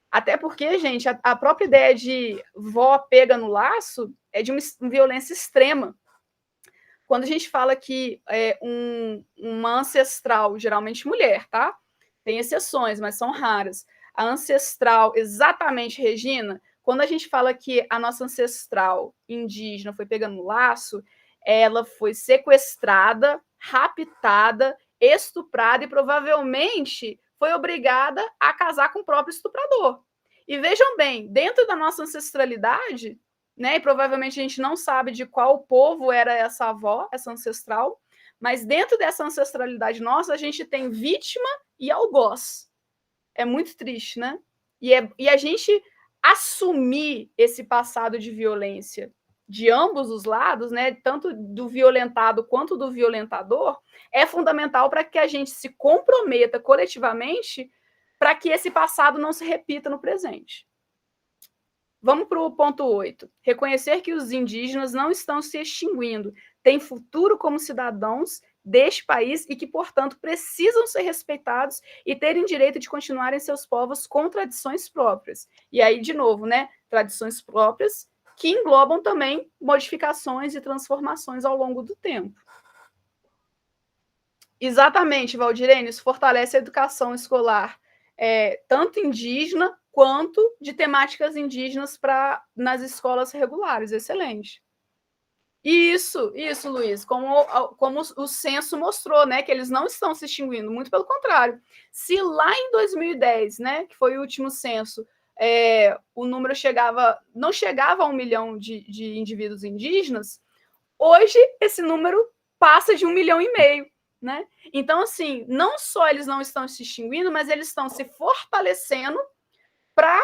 Speaker 1: Até porque, gente, a própria ideia de vó pega no laço é de uma violência extrema. Quando a gente fala que uma ancestral, geralmente mulher, tá? Tem exceções, mas são raras. A ancestral, exatamente, Regina, quando a gente fala que a nossa ancestral indígena foi pegando no laço, ela foi sequestrada, raptada, estuprada e provavelmente foi obrigada a casar com o próprio estuprador. E vejam bem, dentro da nossa ancestralidade, né, e provavelmente a gente não sabe de qual povo era essa avó, essa ancestral, mas dentro dessa ancestralidade nossa, a gente tem vítima e algoz. É muito triste, né? E a gente assumir esse passado de violência de ambos os lados, né, tanto do violentado quanto do violentador, é fundamental para que a gente se comprometa coletivamente para que esse passado não se repita no presente. Vamos para o ponto 8. Reconhecer que os indígenas não estão se extinguindo, têm futuro como cidadãos deste país e que, portanto, precisam ser respeitados e terem direito de continuarem seus povos com tradições próprias. E aí, de novo, né, tradições próprias que englobam também modificações e transformações ao longo do tempo. Exatamente, Valdirene, isso fortalece a educação escolar, tanto indígena quanto de temáticas indígenas nas escolas regulares. Excelente. Isso, Luiz, como o censo mostrou, né, que eles não estão se extinguindo, muito pelo contrário. Se lá em 2010, né, que foi o último censo, o número não chegava a 1 milhão de indivíduos indígenas, hoje esse número passa de 1,5 milhão, né? Então, assim, não só eles não estão se extinguindo, mas eles estão se fortalecendo para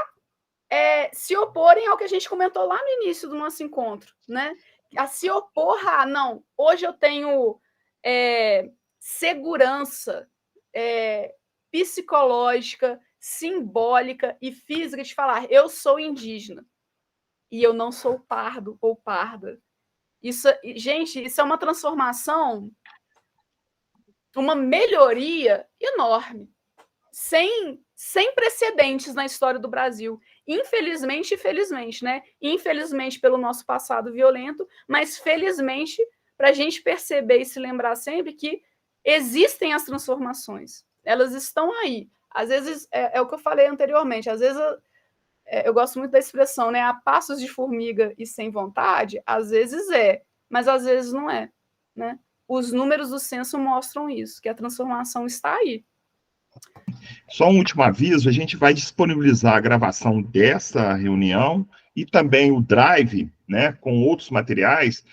Speaker 1: se oporem ao que a gente comentou lá no início do nosso encontro, né? A se opor a, não, hoje eu tenho segurança psicológica, simbólica e física de falar, eu sou indígena e eu não sou pardo ou parda. Isso, gente, isso é uma transformação, uma melhoria enorme, sem precedentes na história do Brasil. Infelizmente e felizmente, né? Infelizmente pelo nosso passado violento, mas felizmente para a gente perceber e se lembrar sempre que existem as transformações. Elas estão aí. Às vezes, é o que eu falei anteriormente, às vezes eu gosto muito da expressão, né? A passos de formiga e sem vontade, às vezes mas às vezes não é, né? Os números do censo mostram isso, que a transformação está aí.
Speaker 2: Só um último aviso, a gente vai disponibilizar a gravação dessa reunião e também o drive, né, com outros materiais,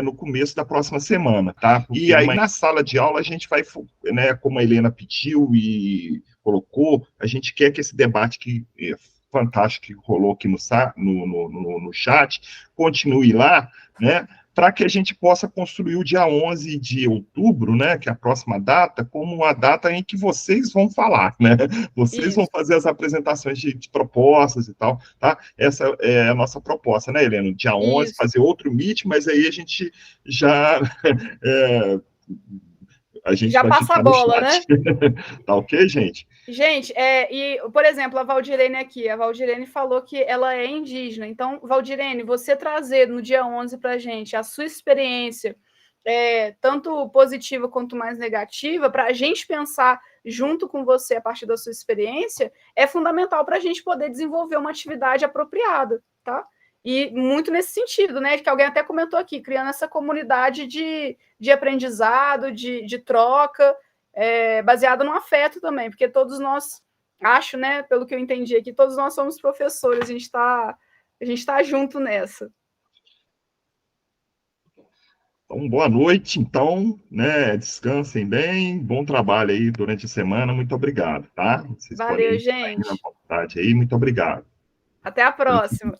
Speaker 2: no começo da próxima semana, tá? E aí, na sala de aula, a gente vai, né, como a Helena pediu e colocou, a gente quer que esse debate que fantástico que rolou aqui no chat continue lá, né, para que a gente possa construir o dia 11 de outubro, né, que é a próxima data, como uma data em que vocês vão falar, né? Vocês vão fazer as apresentações de propostas e tal, tá? Essa é a nossa proposta, né, Helena? Dia 11, fazer outro meet, mas aí a gente já a gente
Speaker 1: já
Speaker 2: vai
Speaker 1: passa a
Speaker 2: ficar no
Speaker 1: bola, né?
Speaker 2: chat. Tá ok, gente?
Speaker 1: Gente, e, por exemplo, a Valdirene aqui, a Valdirene falou que ela é indígena. Então, Valdirene, você trazer no dia 11 para a gente a sua experiência, tanto positiva quanto mais negativa, para a gente pensar junto com você a partir da sua experiência, é fundamental para a gente poder desenvolver uma atividade apropriada, tá? E muito nesse sentido, né? Que alguém até comentou aqui, criando essa comunidade de aprendizado, de troca, baseada no afeto também, porque todos nós, acho, né, pelo que eu entendi aqui, todos nós somos professores, a gente tá junto nessa.
Speaker 2: Então, boa noite, então, né, descansem bem, bom trabalho aí durante a semana, muito obrigado, tá? Vocês
Speaker 1: Valeu,
Speaker 2: podem sair na
Speaker 1: gente.
Speaker 2: vontade aí, muito obrigado.
Speaker 1: Até a próxima.